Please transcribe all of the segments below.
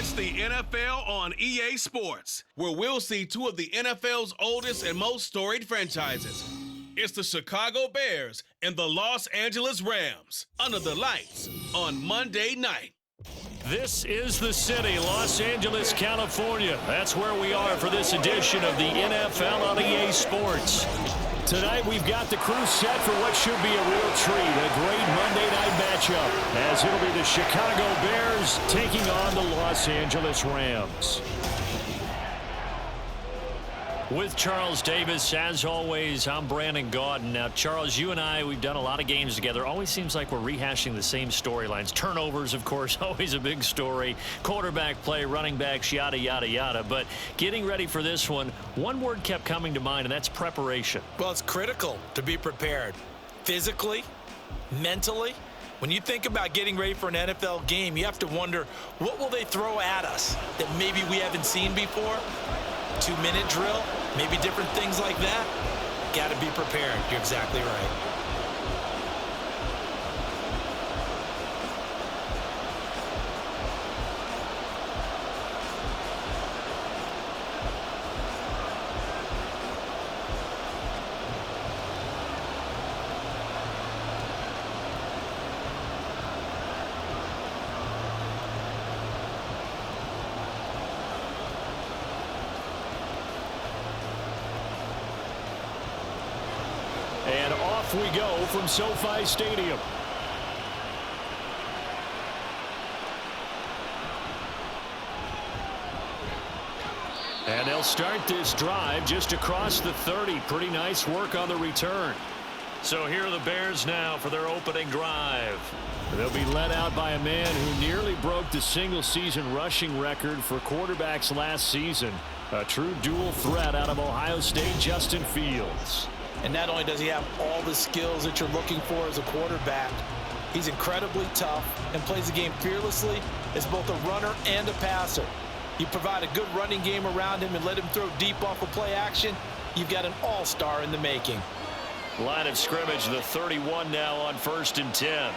It's the NFL on EA Sports, where we'll see two of the NFL's oldest and most storied franchises. It's the Chicago Bears and the Los Angeles Rams under the lights on Monday night. This is the city, Los Angeles, California. That's where we are for this edition of the NFL on EA Sports. Tonight, we've got the crew set for what should be a real treat, a great Monday night matchup, as it'll be the Chicago Bears taking on the Los Angeles Rams. With Charles Davis, as always, I'm Brandon Gaudin. Now, Charles, you and I, we've done a lot of games together. Always seems like we're rehashing the same storylines. Turnovers, of course, always a big story. Quarterback play, running backs, yada, yada, yada. But getting ready for this one word kept coming to mind, and that's preparation. Well, it's critical to be prepared. Physically, mentally. When you think about getting ready for an NFL game, you have to wonder, what will they throw at us that maybe we haven't seen before? 2-minute drill, maybe different things like that. Got to be prepared. You're exactly right. And off we go from SoFi Stadium. And they'll start this drive just across the 30. Pretty nice work on the return. So here are the Bears now for their opening drive. They'll be led out by a man who nearly broke the single-season rushing record for quarterbacks last season. A true dual threat out of Ohio State, Justin Fields. And not only does he have all the skills that you're looking for as a quarterback, he's incredibly tough and plays the game fearlessly as both a runner and a passer. You provide a good running game around him and let him throw deep off of play action, you've got an all-star in the making. Line of scrimmage, the 31 now on 1st and 10.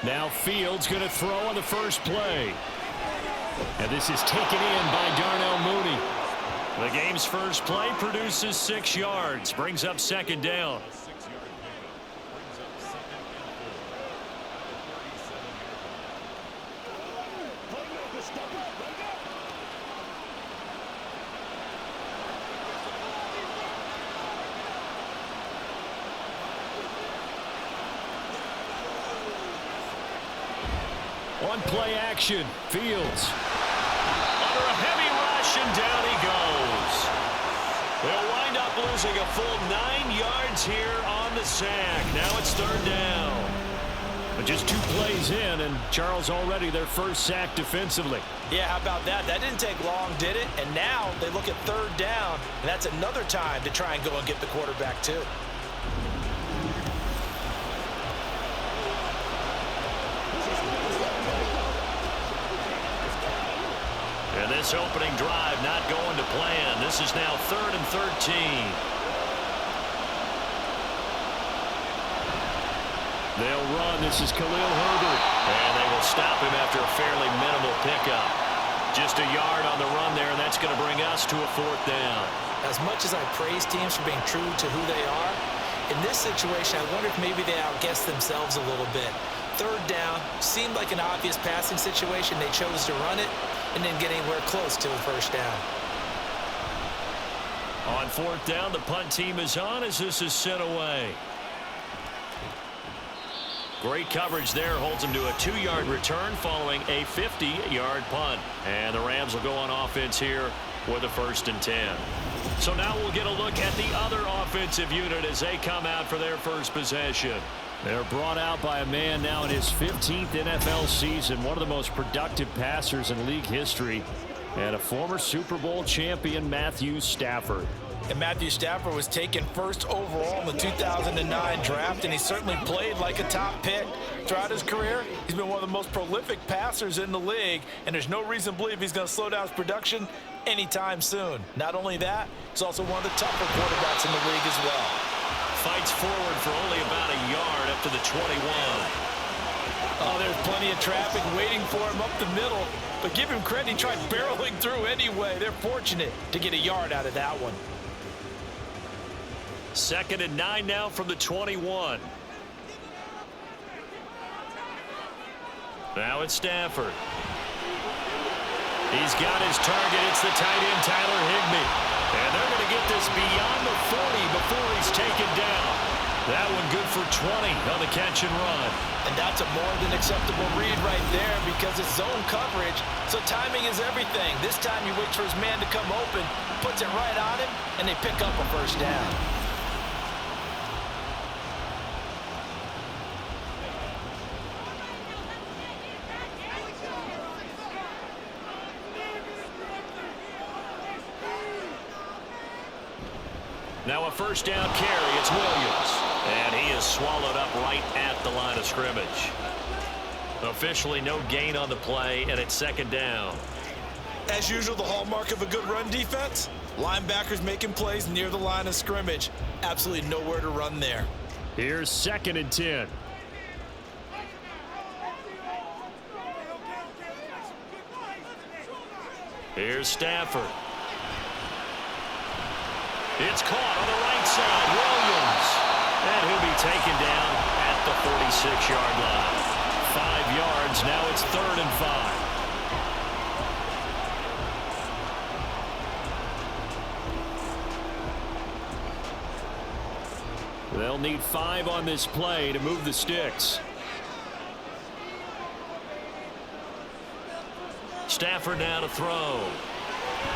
Now Fields going to throw on the first play. And this is taken in by Darnell Mooney. The game's first play produces 6 yards, brings up 2nd down. On play action, Fields. Under a heavy rush, and down he goes. They'll wind up losing a full 9 yards here on the sack. Now it's 3rd down. But just 2 plays in, and Charles already their first sack defensively. Yeah, how about that? That didn't take long, did it? And now they look at 3rd down, and that's another time to try and go and get the quarterback too. And this opening drive not going to plan. This is now 3rd and 13. They'll run. This is Khalil Herbert. And they will stop him after a fairly minimal pickup. Just a yard on the run there, and that's going to bring us to a 4th down. As much as I praise teams for being true to who they are, in this situation, I wonder if maybe they outguessed themselves a little bit. 3rd down seemed like an obvious passing situation. They chose to run it and didn't get anywhere close to the 1st down. On 4th down, the punt team is on as this is sent away. Great coverage there, holds him to a 2-yard return following a 50-yard punt. And the Rams will go on offense here with a 1st and 10. So now we'll get a look at the other offensive unit as they come out for their first possession. They're brought out by a man now in his 15th NFL season, one of the most productive passers in league history, and a former Super Bowl champion, Matthew Stafford. And Matthew Stafford was taken 1st overall in the 2009 draft, and he certainly played like a top pick. Throughout his career, he's been one of the most prolific passers in the league, and there's no reason to believe he's going to slow down his production anytime soon. Not only that, he's also one of the tougher quarterbacks in the league as well. Fights forward for only about a yard up to the 21. Oh, there's plenty of traffic waiting for him up the middle. But give him credit, he tried barreling through anyway. They're fortunate to get a yard out of that one. 2nd and 9 now from the 21. Now it's Stafford. He's got his target. It's the tight end, Tyler Higbee. And they're going to get this beyond the 40 before he's taken down. That one good for 20 on the catch and run. And that's a more than acceptable read right there because it's zone coverage, so timing is everything. This time he waits for his man to come open, puts it right on him, and they pick up a first down. Now a first down carry. It's Williams. And he is swallowed up right at the line of scrimmage. Officially no gain on the play, and it's 2nd down. As usual, the hallmark of a good run defense, linebackers making plays near the line of scrimmage. Absolutely nowhere to run there. Here's 2nd and 10. Here's Stafford. It's caught on the right side. Williams. And he'll be taken down at the 46-yard line. 5 yards. Now it's 3rd and 5. They'll need 5 on this play to move the sticks. Stafford now to throw.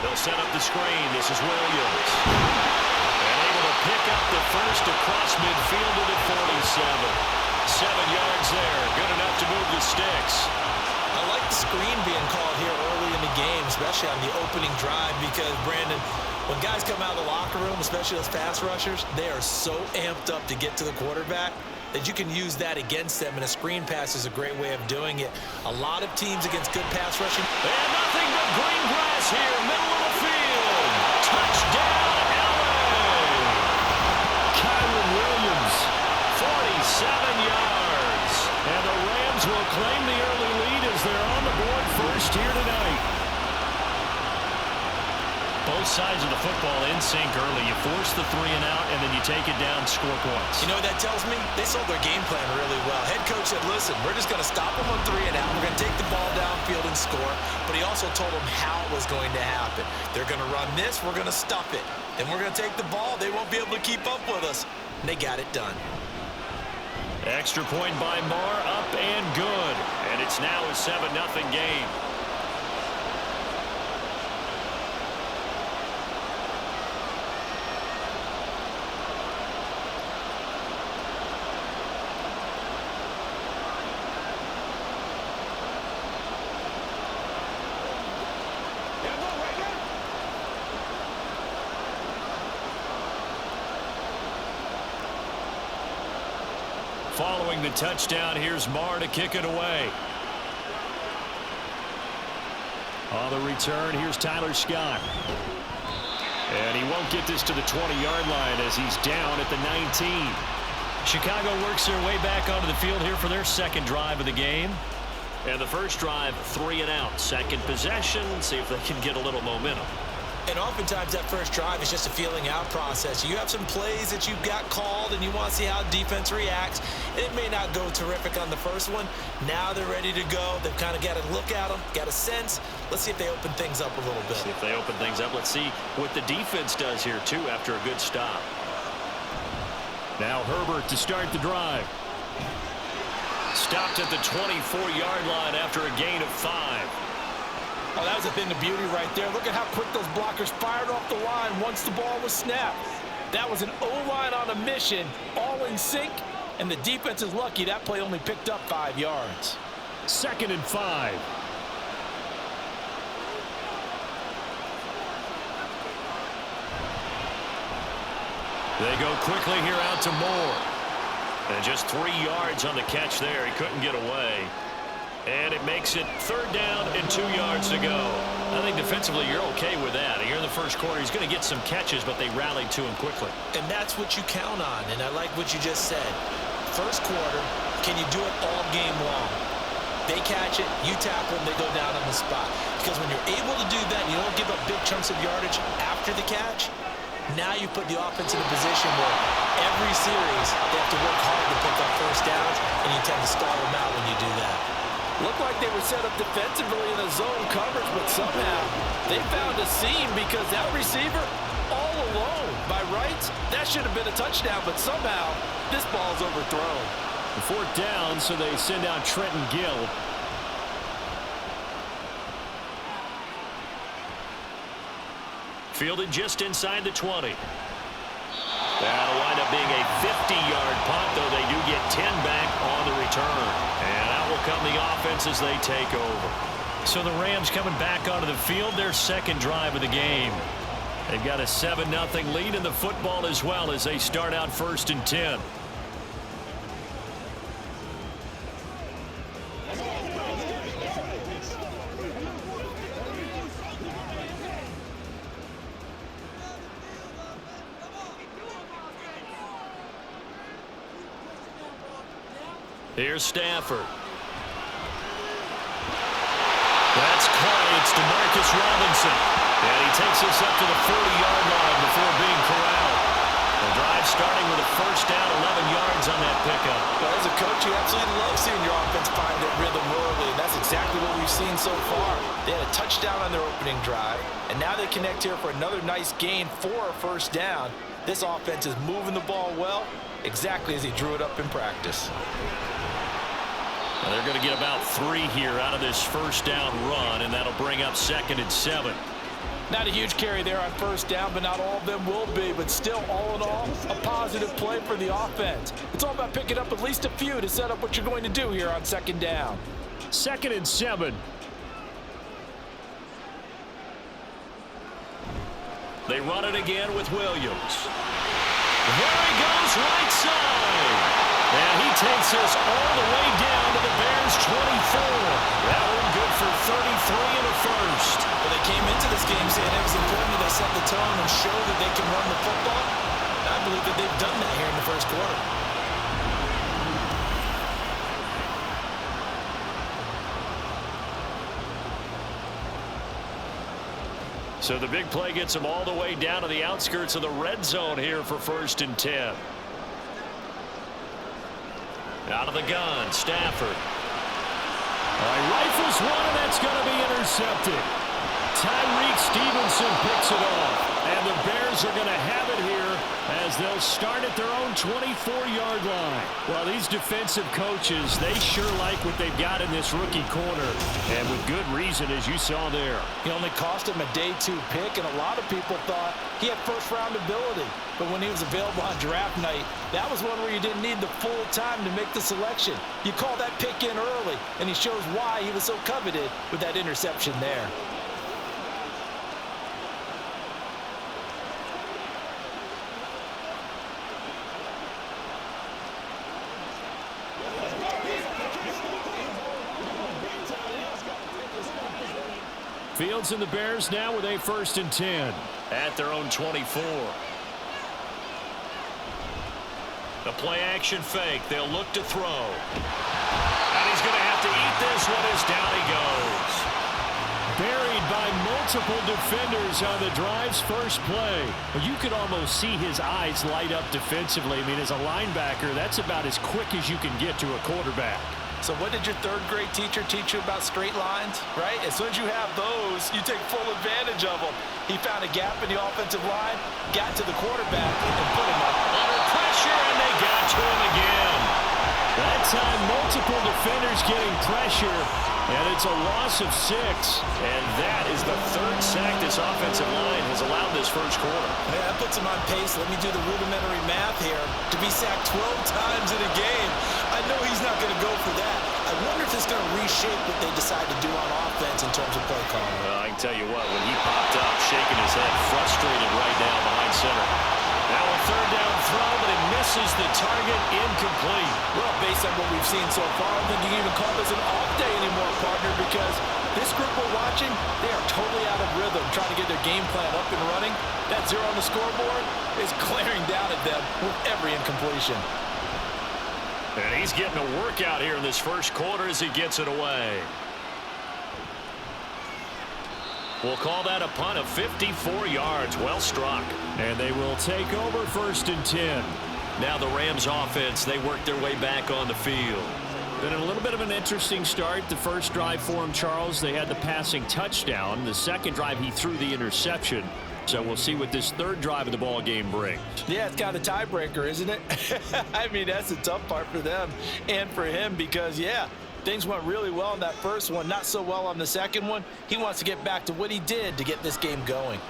They'll set up the screen. This is Williams. And able to pick up the first across midfield to the 47. 7 yards there. Good enough to move the sticks. I like the screen being called here early in the game, especially on the opening drive, because, Brandon, when guys come out of the locker room, especially those pass rushers, they are so amped up to get to the quarterback that you can use that against them, and a screen pass is a great way of doing it. A lot of teams against good pass rushing. And nothing but green grass here, middle of the field. Touchdown, LA! Kyron Williams, 47 yards. And the Rams will claim the early lead as they're on the board first here tonight. Both sides of the football in sync early. You force the 3 and out, and then you take it down, score points. You know what that tells me? They sold their game plan really well. Head coach said, listen, we're just going to stop them on 3 and out. We're going to take the ball downfield and score. But he also told them how it was going to happen. They're going to run this. We're going to stuff it. Then we're going to take the ball. They won't be able to keep up with us. And they got it done. Extra point by Marr, up and good. And it's now a 7-0 game. Following the touchdown, here's Marr to kick it away. On the return, here's Tyler Scott. And he won't get this to the 20-yard line as he's down at the 19. Chicago works their way back onto the field here for their second drive of the game. And the first drive, 3 and out. Second possession, see if they can get a little momentum. And oftentimes that first drive is just a feeling out process. You have some plays that you've got called and you want to see how defense reacts. And it may not go terrific on the first one. Now they're ready to go. They've kind of got to look at them, got a sense. Let's see if they open things up a little bit. See if they open things up. Let's see what the defense does here, too, after a good stop. Now Herbert to start the drive. Stopped at the 24-yard line after a gain of 5. Oh, that was a thing of beauty right there. Look at how quick those blockers fired off the line once the ball was snapped. That was an O-line on a mission, all in sync, and the defense is lucky that play only picked up 5 yards. 2nd and 5. They go quickly here out to Moore. And just 3 yards on the catch there. He couldn't get away. And it makes it 3rd down and 2 yards to go. I think defensively you're okay with that. Here in the first quarter, he's going to get some catches, but they rallied to him quickly. And that's what you count on, and I like what you just said. First quarter, can you do it all game long? They catch it, you tackle them, they go down on the spot. Because when you're able to do that, and you don't give up big chunks of yardage after the catch, now you put the offense in a position where every series they have to work hard to pick up first downs, and you tend to stall them out when you do that. Looked like they were set up defensively in a zone coverage, but somehow they found a seam because that receiver all alone. By rights, that should have been a touchdown, but somehow this ball's overthrown. 4th down, so they send out Trenton Gill. Fielded just inside the 20. That'll wind up being a 50-yard punt, though they do get 10 back on the return. And out will come the offense as they take over. So the Rams coming back onto the field, their second drive of the game. They've got a 7-0 lead in the football as well as they start out 1st and 10. Here's Stafford. That's caught. It's DeMarcus Robinson. And he takes us up to the 40-yard line before being corralled. The drive starting with a first down, 11 yards on that pickup. Well, as a coach, you absolutely love seeing your offense find their rhythm early, and that's exactly what we've seen so far. They had a touchdown on their opening drive, and now they connect here for another nice gain for a first down. This offense is moving the ball well, exactly as he drew it up in practice. Well, they're going to get about 3 here out of this first down run, and that'll bring up 2nd and 7. Not a huge carry there on first down, but not all of them will be. But still, all in all, a positive play for the offense. It's all about picking up at least a few to set up what you're going to do here on 2nd down. 2nd and 7. They run it again with Williams. There he goes, right side. And he takes us all the way down to the Bears' 24. That one good for 33 and a first. Well, they came into this game saying it was important that they set the tone and show that they can run the football. And I believe that they've done that here in the first quarter. So the big play gets them all the way down to the outskirts of the red zone here for 1st and 10. Out of the gun, Stafford. Rifles one, and that's going to be intercepted. Tyreek Stevenson picks it off. And the Bears are going to have it here as they'll start at their own 24-yard line. Well, these defensive coaches, they sure like what they've got in this rookie corner. And with good reason, as you saw there. He only cost him a day 2 pick, and a lot of people thought he had first-round ability. But when he was available on draft night, that was one where you didn't need the full time to make the selection. You call that pick in early, and he shows why he was so coveted with that interception there. Fields and the Bears now with a 1st and 10 at their own 24. The play action fake. They'll look to throw. And he's going to have to eat this one as down he goes. Buried by multiple defenders on the drive's first play. You could almost see his eyes light up defensively. I mean, as a linebacker, that's about as quick as you can get to a quarterback. So what did your 3rd grade teacher teach you about straight lines, right? As soon as you have those, you take full advantage of them. He found a gap in the offensive line, got to the quarterback, and put him up. Under pressure, and they got to him again. That time, multiple defenders getting pressure, and it's a loss of 6. And that is the 3rd sack this offensive line has allowed this first quarter. Yeah, that puts him on pace. Let me do the rudimentary math here. To be sacked 12 times in a game, I know he's not going to go for that. I wonder if it's going to reshape what they decide to do on offense in terms of play calling. Well, I can tell you what, when he popped up, shaking his head, frustrated right now behind center. Now a 3rd down throw, but it misses the target, incomplete. Well, based on what we've seen so far, I don't think you can even call this an off day anymore, partner, because this group we're watching, they are totally out of rhythm, trying to get their game plan up and running. That 0 on the scoreboard is glaring down at them with every incompletion. And he's getting a workout here in this first quarter as he gets it away. We'll call that a punt of 54 yards. Well struck. And they will take over 1st and 10. Now the Rams offense, they work their way back on the field. Been a little bit of an interesting start. The first drive for him, Charles, they had the passing touchdown. The second drive, he threw the interception. So we'll see what this third drive of the ball game brings. Yeah, it's kind of a tiebreaker, isn't it? I mean, that's the tough part for them and for him because, yeah, things went really well in that first one, not so well on the second one. He wants to get back to what he did to get this game going.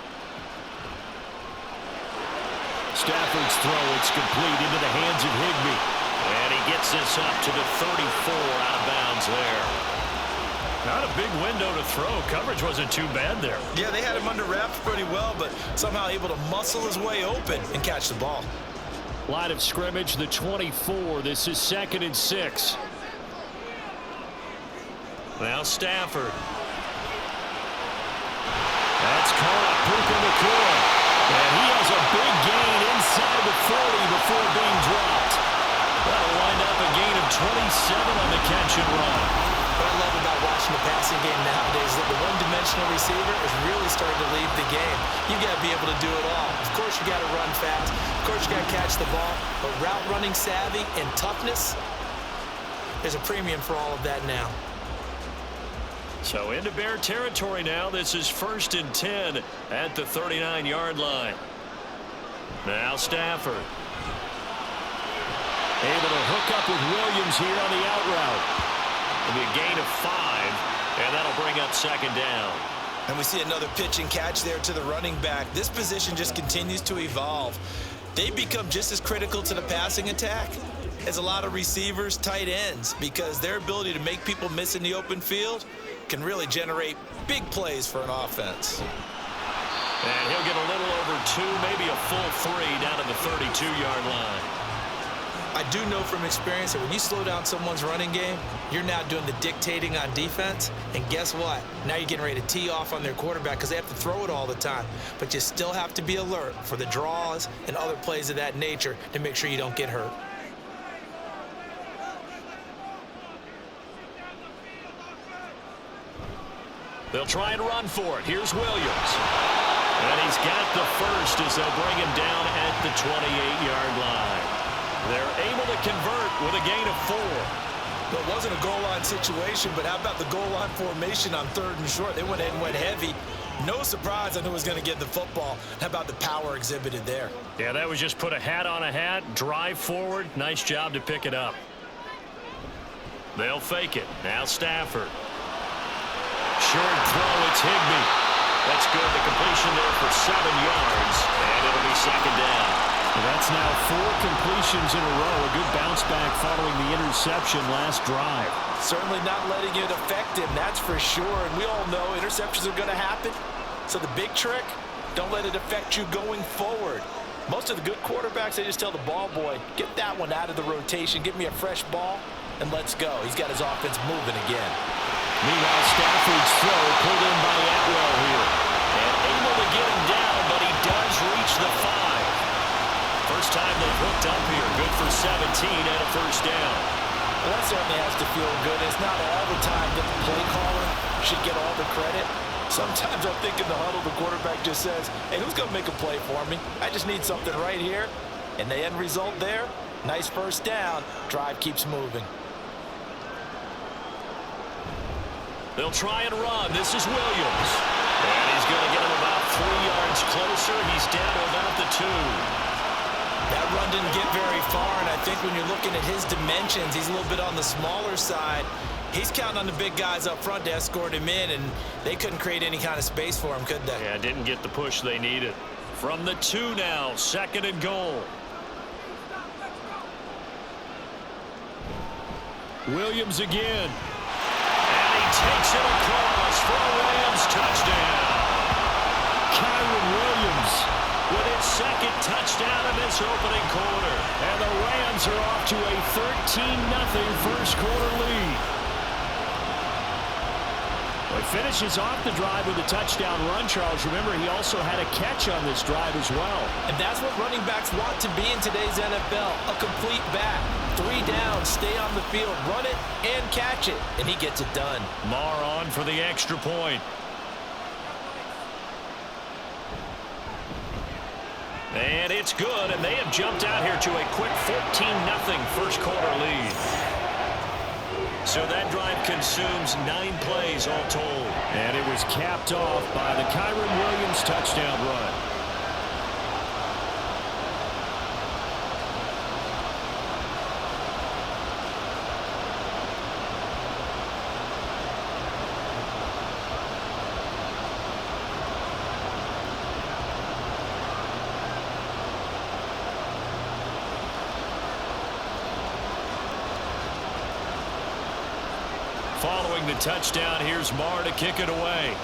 Stafford's throw, it's complete into the hands of Higbee. And he gets this up to the 34 out of bounds there. Not a big window to throw. Coverage wasn't too bad there. Yeah, they had him under wraps pretty well, but somehow able to muscle his way open and catch the ball. Line of scrimmage, the 24. This is 2nd and 6. Now Stafford. That's caught. Puka Nacua. And he has a big gain inside the 40 before being dropped. That'll wind up a gain of 27 on the catch and run. What I love about watching the passing game nowadays is that the one-dimensional receiver is really starting to lead the game. You got to be able to do it all. Of course, you got to run fast. Of course, you got to catch the ball. But route running savvy and toughness, there's a premium for all of that now. So into Bear territory now. This is 1st and 10 at the 39-yard line. Now Stafford. Able to hook up with Williams here on the out route. It'll be a gain of 5, and that'll bring up 2nd down. And we see another pitch and catch there to the running back. This position just continues to evolve. They become just as critical to the passing attack as a lot of receivers, tight ends, because their ability to make people miss in the open field can really generate big plays for an offense. And he'll get a little over 2, maybe a full 3 down to the 32-yard line. I do know from experience that when you slow down someone's running game, you're now doing the dictating on defense. And guess what? Now you're getting ready to tee off on their quarterback because they have to throw it all the time. But you still have to be alert for the draws and other plays of that nature to make sure you don't get hurt. They'll try and run for it. Here's Williams. And he's got the first as they'll bring him down at the 28-yard line. They're able to convert with a gain of 4. Well, it wasn't a goal line situation, but how about the goal line formation on 3rd and short? They went ahead and went heavy. No surprise on who was going to get the football. How about the power exhibited there? Yeah, that was just put a hat on a hat, drive forward. Nice job to pick it up. They'll fake it. Now Stafford. Short throw, it's Higbee. That's good. The completion there for 7 yards, and it'll be 2nd down. That's now 4 completions in a row. A good bounce back following the interception last drive. Certainly not letting it affect him, that's for sure. And we all know interceptions are going to happen. So the big trick, don't let it affect you going forward. Most of the good quarterbacks, they just tell the ball boy, get that one out of the rotation, give me a fresh ball, and let's go. He's got his offense moving again. Meanwhile, Stafford's throw pulled in by Atwell here. And able to get him down, but he does reach the 5. First time they've hooked up here. Good for 17 and a 1st down. Well, that certainly has to feel good. It's not all the time that the play caller should get all the credit. Sometimes I think in the huddle, the quarterback just says, hey, who's going to make a play for me? I just need something right here. And the end result there, nice 1st down. Drive keeps moving. They'll try and run. This is Williams. And he's going to get him about 3 yards closer. He's down to about the 2. That run didn't get very far, and I think when you're looking at his dimensions, he's a little bit on the smaller side. He's counting on the big guys up front to escort him in, and they couldn't create any kind of space for him, could they? Yeah, didn't get the push they needed. From the 2 now, 2nd and goal. Williams again. And he takes it across for a Rams touchdown. Kyron Williams with his 2nd touchdown of this opening quarter. And the Rams are off to a 13-0 first quarter lead. Well, he finishes off the drive with a touchdown run, Charles. Remember, he also had a catch on this drive as well. And that's what running backs want to be in today's NFL, a complete back. 3 down, stay on the field, run it, and catch it, and he gets it done. Marr on for the extra point. And it's good, and they have jumped out here to a quick 14-0 first quarter lead. So that drive consumes 9 plays all told. And it was capped off by the Kyron Williams touchdown run. Following the touchdown, here's Marr to kick it away.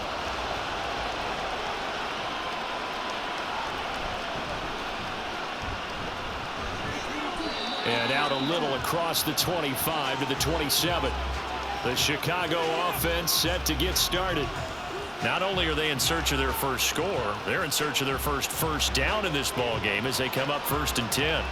And out a little across the 25 to the 27. The Chicago offense set to get started. Not only are they in search of their first score, they're in search of their first down in this ball game as they come up 1st and 10.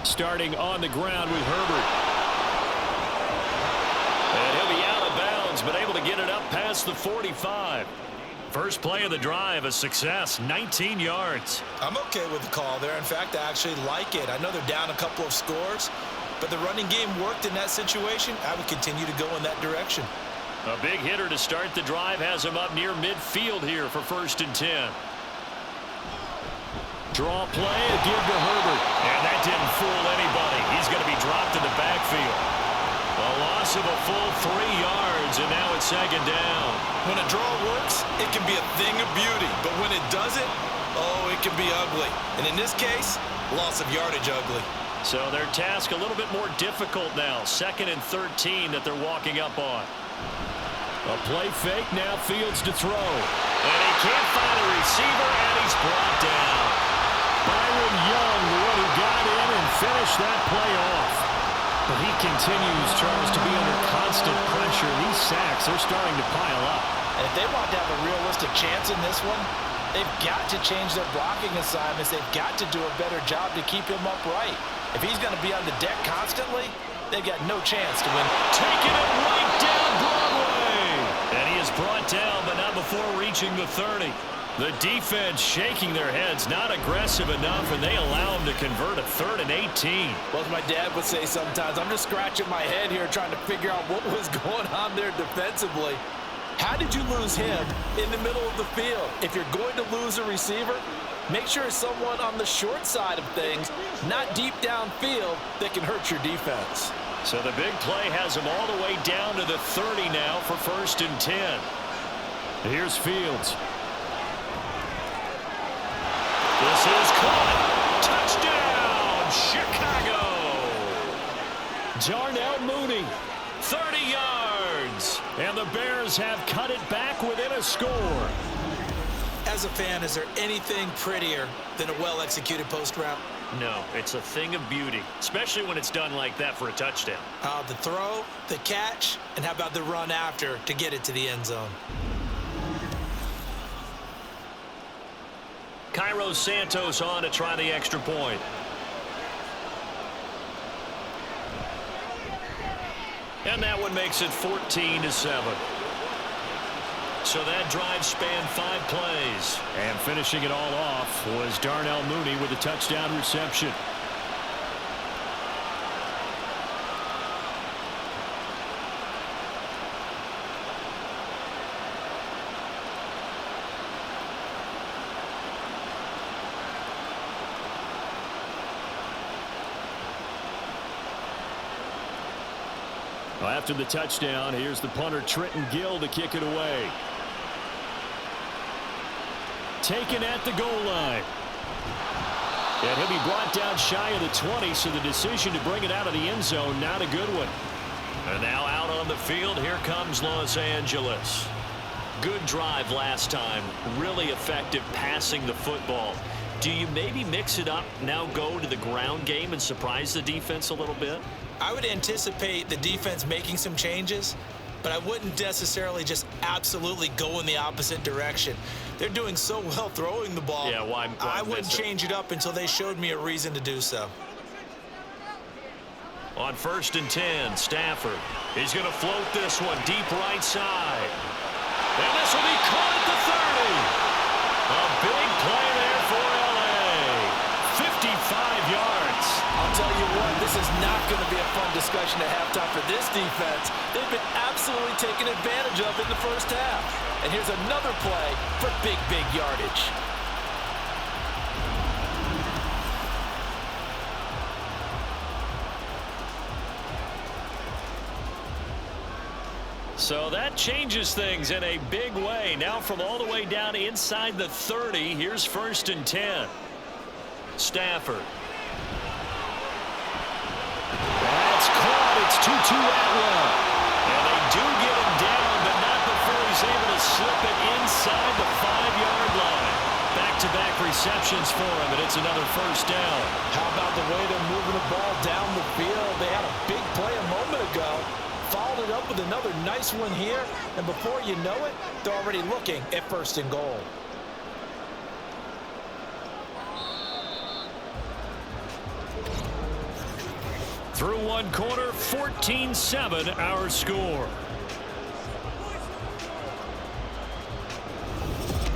Starting on the ground with Herbert. And he'll be out of bounds, but able to get it up past the 45. First play of the drive, a success, 19 yards. I'm okay with the call there. In fact, I actually like it. I know they're down a couple of scores, but the running game worked in that situation. I would continue to go in that direction. A big hitter to start the drive has him up near midfield here for 1st and 10. Draw play, a give to Herbert. And that didn't fool anybody. He's going to be dropped in the backfield. A loss of a full 3 yards, and now it's 2nd down. When a draw works, it can be a thing of beauty. But when it doesn't, oh, it can be ugly. And in this case, loss of yardage ugly. So their task a little bit more difficult now. 2nd and 13 that they're walking up on. A play fake, now Fields to throw. And he can't find a receiver, and he's brought down. Byron Young, the one who got in and finished that play off. But he continues, Charles, to be under constant pressure. These sacks, they're starting to pile up. And if they want to have a realistic chance in this one, they've got to change their blocking assignments. They've got to do a better job to keep him upright. If he's going to be on the deck constantly, they've got no chance to win. Taking it right down Broadway. And he is brought down, but not before reaching the 30. The defense shaking their heads, not aggressive enough, and they allow him to convert a 3rd and 18. Well, as my dad would say sometimes, I'm just scratching my head here trying to figure out what was going on there defensively. How did you lose him in the middle of the field? If you're going to lose a receiver, make sure it's someone on the short side of things, not deep downfield, that can hurt your defense. So the big play has him all the way down to the 30 now for 1st and 10. Here's Fields. This is caught. Touchdown, Chicago. Darnell Mooney. 30 yards. And the Bears have cut it back within a score. As a fan, is there anything prettier than a well-executed post route? No, it's a thing of beauty, especially when it's done like that for a touchdown. The throw, the catch, and how about the run after to get it to the end zone? Cairo Santos on to try the extra point. And that one makes it 14-7. So that drive spanned 5 plays. And finishing it all off was Darnell Mooney with a touchdown reception. After the touchdown, here's the punter Trenton Gill to kick it away. Taken at the goal line. And he'll be brought down shy of the 20, so the decision to bring it out of the end zone, not a good one. And now out on the field, here comes Los Angeles. good drive last time. Really effective passing the football. Do you maybe mix it up, now go to the ground game and surprise the defense a little bit? I would anticipate the defense making some changes, but I wouldn't necessarily just absolutely go in the opposite direction. They're doing so well throwing the ball. Yeah, why I wouldn't change it up until they showed me a reason to do so. On 1st and 10, Stafford. He's going to float this one deep right side. And this will be caught at the 30. A big play there for LA. 55 yards. I'll tell you what, this is not going to be a fun discussion at halftime for this defense. They've been absolutely taken advantage of in the first half. And here's another play for big yardage. So that changes things in a big way. Now from all the way down inside the 30, here's 1st and 10. Stafford. That's caught. It's Tutu Atwell. And they do get him down, but not before he's able to slip it inside the 5-yard line. Back-to-back receptions for him, and it's another 1st down. How about the way they're moving the ball down the field? They had a big play a moment ago. Followed it up with another nice one here, and before you know it, they're already looking at 1st and goal. Through one quarter, 14-7 our score.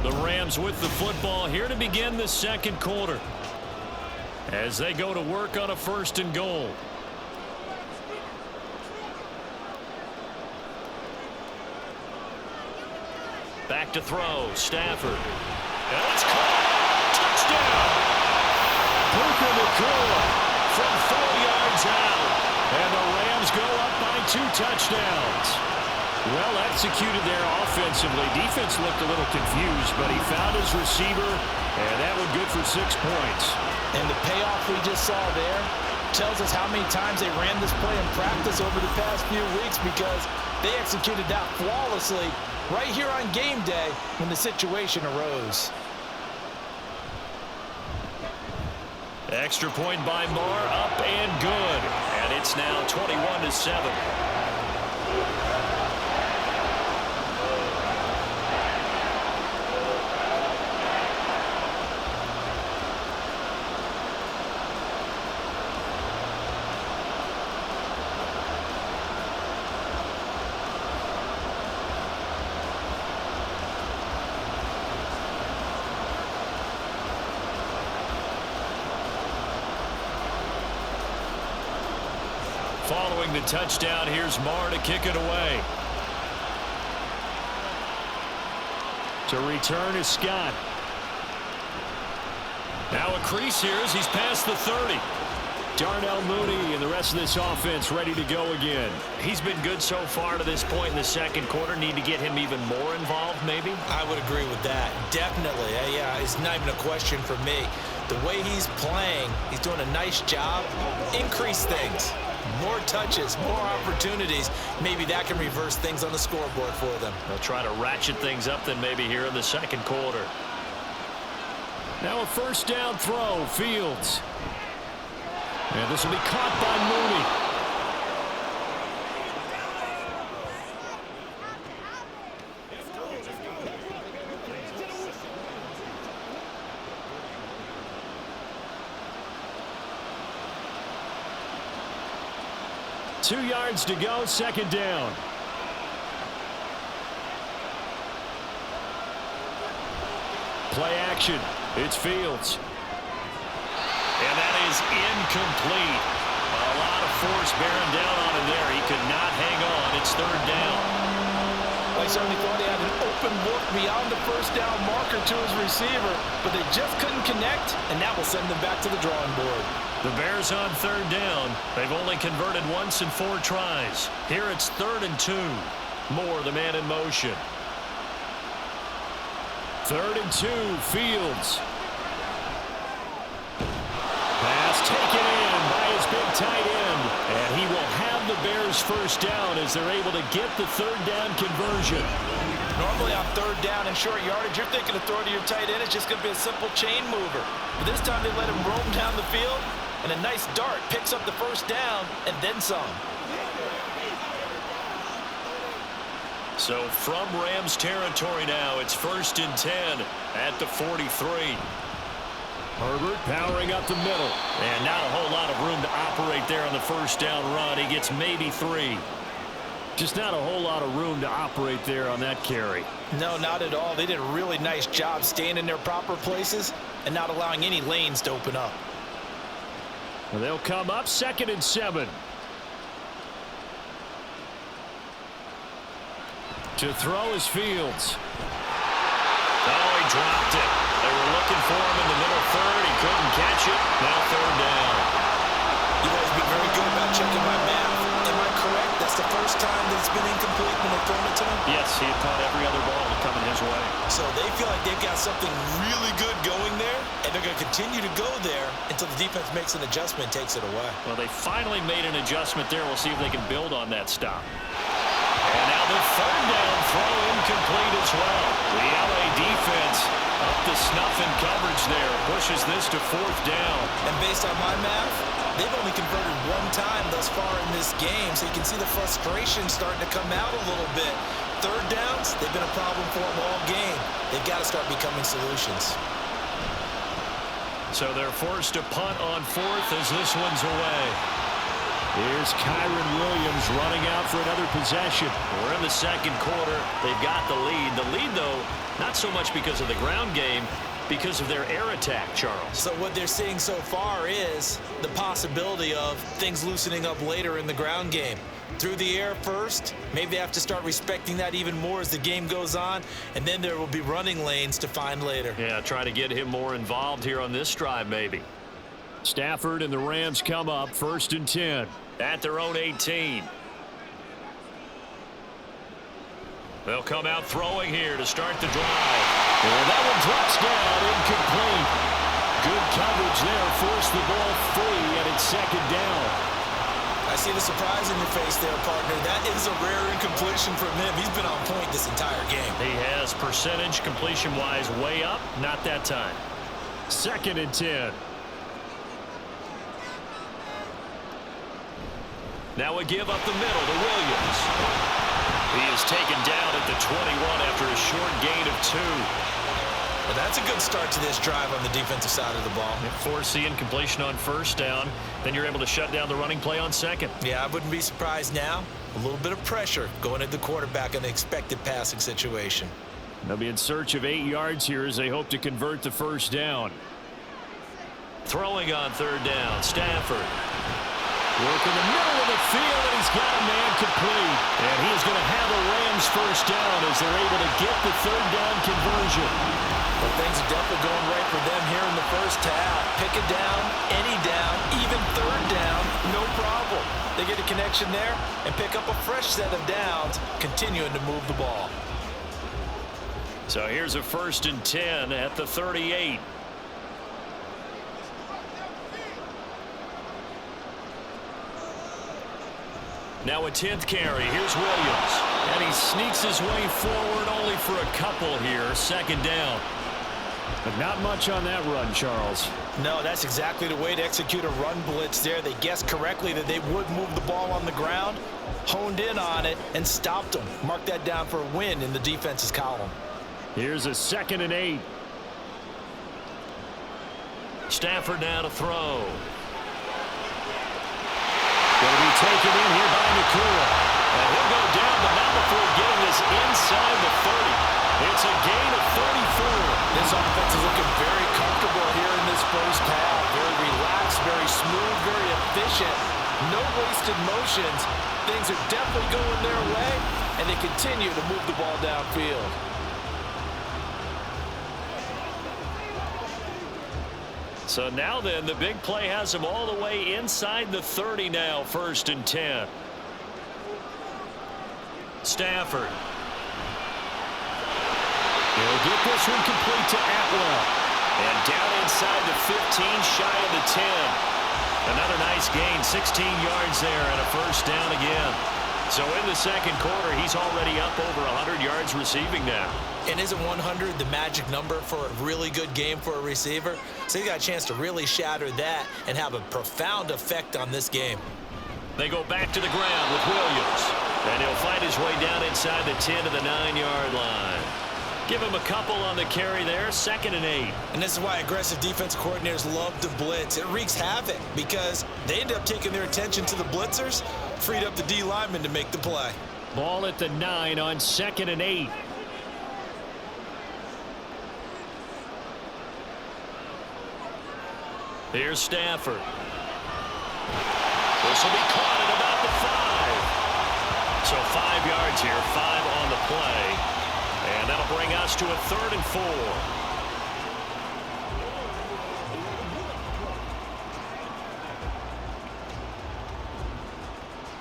The Rams with the football here to begin the second quarter as they go to work on a 1st and goal. Back to throw, Stafford. And it's caught. Touchdown. Puka Nacua from 4 yards out. And the Rams go up by 2 touchdowns. Well executed there offensively. Defense looked a little confused, but he found his receiver, and that was good for 6 points. And the payoff we just saw there tells us how many times they ran this play in practice over the past few weeks, because they executed that flawlessly right here on game day when the situation arose. Extra point by Marr, up and good. And it's now 21-7. Following the touchdown, here's Marr to kick it away. To return is Scott. Now a crease here as he's past the 30. Darnell Mooney and the rest of this offense ready to go again. He's been good so far to this point in the second quarter. Need to get him even more involved, maybe? I would agree with that. Definitely. Yeah, it's not even a question for me. The way he's playing, he's doing a nice job. Increase things. More touches, more opportunities. Maybe that can reverse things on the scoreboard for them. They'll try to ratchet things up then maybe here in the second quarter. Now a 1st down throw, Fields. And this will be caught by Mooney. 2 yards to go, 2nd down. Play action. It's Fields. And that is incomplete. A lot of force bearing down on him there. He could not hang on. It's 3rd down. I certainly thought he had an open look beyond the 1st down marker to his receiver, but they just couldn't connect, and that will send them back to the drawing board. The Bears on 3rd down. They've only converted once in 4 tries. Here it's 3rd and 2. Moore, the man in motion. 3rd and 2, Fields. Pass taken in by his big tight end. And he will have the Bears 1st down as they're able to get the 3rd down conversion. Normally on third down and short yardage, you're thinking to throw to your tight end. It's just going to be a simple chain mover. But this time they let him roam down the field, and a nice dart picks up the first down and then some. So from Rams territory now, it's 1st and 10 at the 43. Herbert powering up the middle. And not a whole lot of room to operate there on the first down run. He gets maybe 3. Just not a whole lot of room to operate there on that carry. No, not at all. They did a really nice job staying in their proper places and not allowing any lanes to open up. Well, they'll come up 2nd and 7. To throw is Fields. Oh, he dropped it. They were looking for him in the middle third. He couldn't catch it. Now 3rd down. You guys be very good about checking my math. Am I correct? That's the first time that it's been incomplete when they've thrown it to him? Yes, he had caught every other ball coming his way. So they feel like they've got something really good going there, and they're going to continue to go there until the defense makes an adjustment and takes it away. Well, they finally made an adjustment there. We'll see if they can build on that stop. And now the 3rd down throw incomplete as well. The LA defense up to snuff in coverage there. Pushes this to 4th down. And based on my math, they've only converted one time thus far in this game, so you can see the frustration starting to come out a little bit. 3rd downs, they've been a problem for them all game. They've got to start becoming solutions. So they're forced to punt on 4th as this one's away. Here's Kyron Williams running out for another possession. We're in the 2nd quarter. They've got the lead. The lead, though, not so much because of the ground game, because of their air attack, Charles. So what they're seeing so far is the possibility of things loosening up later in the ground game. Through the air first, maybe they have to start respecting that even more as the game goes on, and then there will be running lanes to find later. Yeah, try to get him more involved here on this drive, maybe. Stafford and the Rams come up 1st and 10. At their own 18. They'll come out throwing here to start the drive. And that one drops down, incomplete. Good coverage there, forced the ball free, and it's 2nd down. I see the surprise in your face there, partner. That is a rare incompletion from him. He's been on point this entire game. He has percentage completion-wise way up, not that time. 2nd and 10. Now a give up the middle to Williams. He is taken down at the 21 after a short gain of 2. Well, that's a good start to this drive on the defensive side of the ball. Force the incompletion on 1st down. Then you're able to shut down the running play on 2nd. Yeah, I wouldn't be surprised now. A little bit of pressure going at the quarterback in an expected passing situation. They'll be in search of 8 yards here as they hope to convert the 1st down. Throwing on 3rd down, Stafford. Work in the middle of the field, and he's got a man complete. And he's going to have a Rams 1st down as they're able to get the 3rd down conversion. Well, things are definitely going right for them here in the 1st half. Pick it down, any down, even 3rd down, no problem. They get a connection there and pick up a fresh set of downs, continuing to move the ball. So here's a 1st and 10 at the 38. Now a 10th carry. Here's Williams. And he sneaks his way forward only for a couple here. 2nd down. But not much on that run, Charles. No, that's exactly the way to execute a run blitz there. They guessed correctly that they would move the ball on the ground, honed in on it, and stopped them. Mark that down for a win in the defense's column. Here's a 2nd and 8. Stafford now to throw. Going to be taken in here by Nakua. And he'll go down, but not before getting this inside the 30. It's a gain of 34. This offense is looking very comfortable here in this 1st half. Very relaxed, very smooth, very efficient. No wasted motions. Things are definitely going their way, and they continue to move the ball downfield. So now then, the big play has him all the way inside the 30 now, 1st and 10. Stafford. He'll get this one complete to Atwell. And down inside the 15, shy of the 10. Another nice gain, 16 yards there, and a 1st down again. So in the second quarter, he's already up over 100 yards receiving now. And isn't 100 the magic number for a really good game for a receiver? So he got a chance to really shatter that and have a profound effect on this game. They go back to the ground with Williams. And he'll fight his way down inside the 10 to the 9-yard line. Give him a couple on the carry there, 2nd and 8. And this is why aggressive defensive coordinators love to blitz. It wreaks havoc because they end up taking their attention to the blitzers, freed up the D lineman to make the play. Ball at the 9 on 2nd and 8. Here's Stafford. This will be caught at about the 5. So 5 yards here, 5 on the play. And that'll bring us to a 3rd and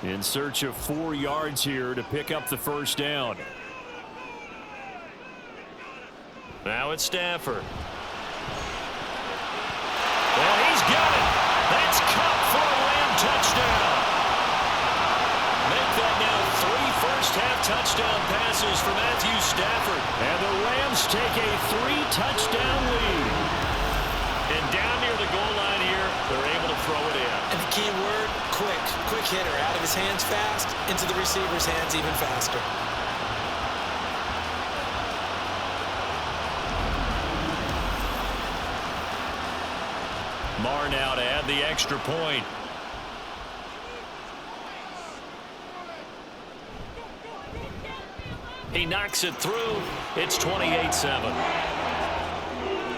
4. In search of 4 yards here to pick up the first down. Now it's Stafford. Well, he's got it. That's Cup for a Lamb touchdown. Make that now 3 first-half touchdown passes for Matthew Stafford. And the Rams take a 3-touchdown lead. And down near the goal line here, they're able to throw it in. And the key word, quick. Quick hitter. Out of his hands fast, into the receiver's hands even faster. Marr now to add the extra point. He knocks it through. It's 28-7.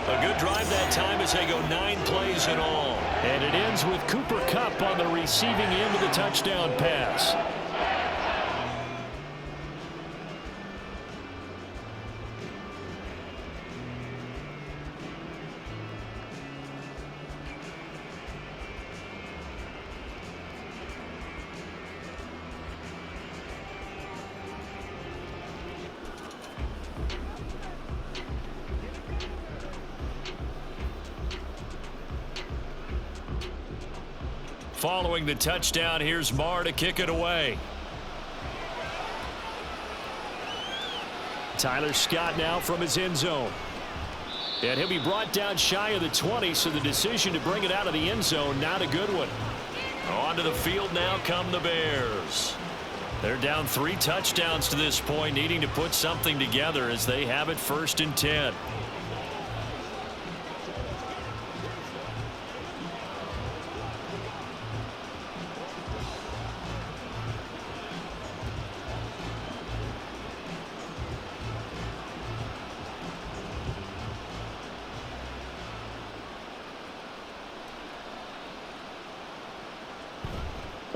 A good drive that time as they go 9 plays in all. And it ends with Cooper Kupp on the receiving end of the touchdown pass. Following the touchdown, here's Marr to kick it away. Tyler Scott now from his end zone. And he'll be brought down shy of the 20, so the decision to bring it out of the end zone, not a good one. Onto the field now come the Bears. They're down 3 touchdowns to this point, needing to put something together as they have it 1st and 10.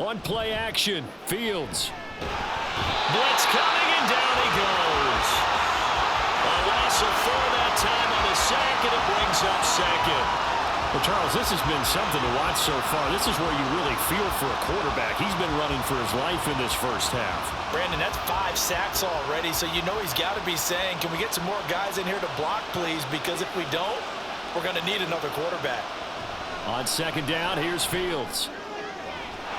On play action, Fields. Blitz coming, and down he goes. A loss of 4 that time on the sack, and it brings up 2nd. Well, Charles, this has been something to watch so far. This is where you really feel for a quarterback. He's been running for his life in this first half. Brandon, that's 5 sacks already, so you know he's got to be saying, can we get some more guys in here to block, please? Because if we don't, we're going to need another quarterback. On 2nd down, here's Fields.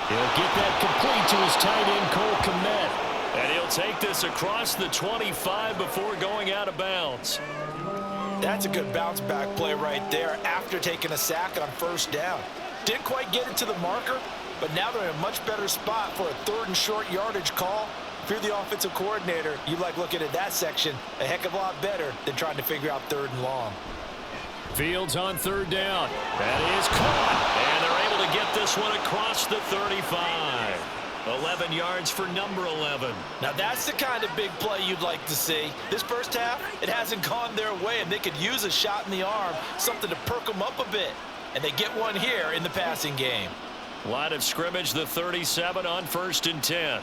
He'll get that complete to his tight end, Cole Kmet. And he'll take this across the 25 before going out of bounds. That's a good bounce back play right there after taking a sack on 1st down. Didn't quite get it to the marker, but now they're in a much better spot for a 3rd and short yardage call. If you're the offensive coordinator, you like looking at that section a heck of a lot better than trying to figure out 3rd and long. Fields on 3rd down. That is caught. And they're able to get this one across the 35. 11 yards for number 11. Now that's the kind of big play you'd like to see. This first half, it hasn't gone their way, and they could use a shot in the arm, something to perk them up a bit. And they get one here in the passing game. Line of scrimmage, the 37 on 1st and 10.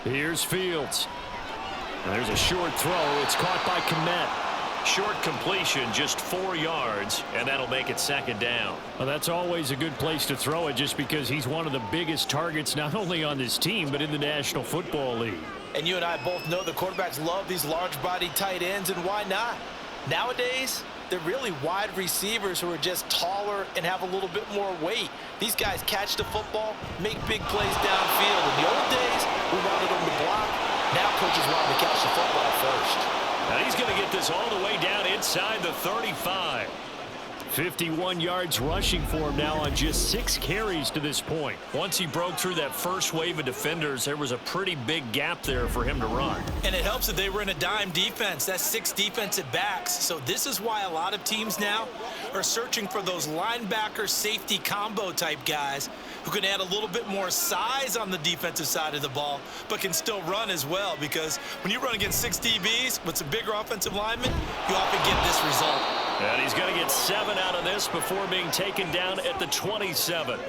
Here's Fields. There's a short throw. It's caught by Kmet. Short completion, just 4 yards, and that'll make it 2nd down. Well, that's always a good place to throw it just because he's one of the biggest targets not only on this team but in the National Football League. And you and I both know the quarterbacks love these large-bodied tight ends, and why not? Nowadays, they're really wide receivers who are just taller and have a little bit more weight. These guys catch the football, make big plays downfield. In the old days, we wanted them to block. Now coaches want them to catch the football first. And he's going to get this all the way down inside the 35. 51 yards rushing for him now on just 6 carries to this point. Once he broke through that first wave of defenders, there was a pretty big gap there for him to run. And it helps that they were in a dime defense. That's 6 defensive backs. So this is why a lot of teams now are searching for those linebacker safety combo type guys who can add a little bit more size on the defensive side of the ball, but can still run as well, because when you run against 6 DBs with some bigger offensive linemen, you often get this result. And he's going to get 7 out of this before being taken down at the 27.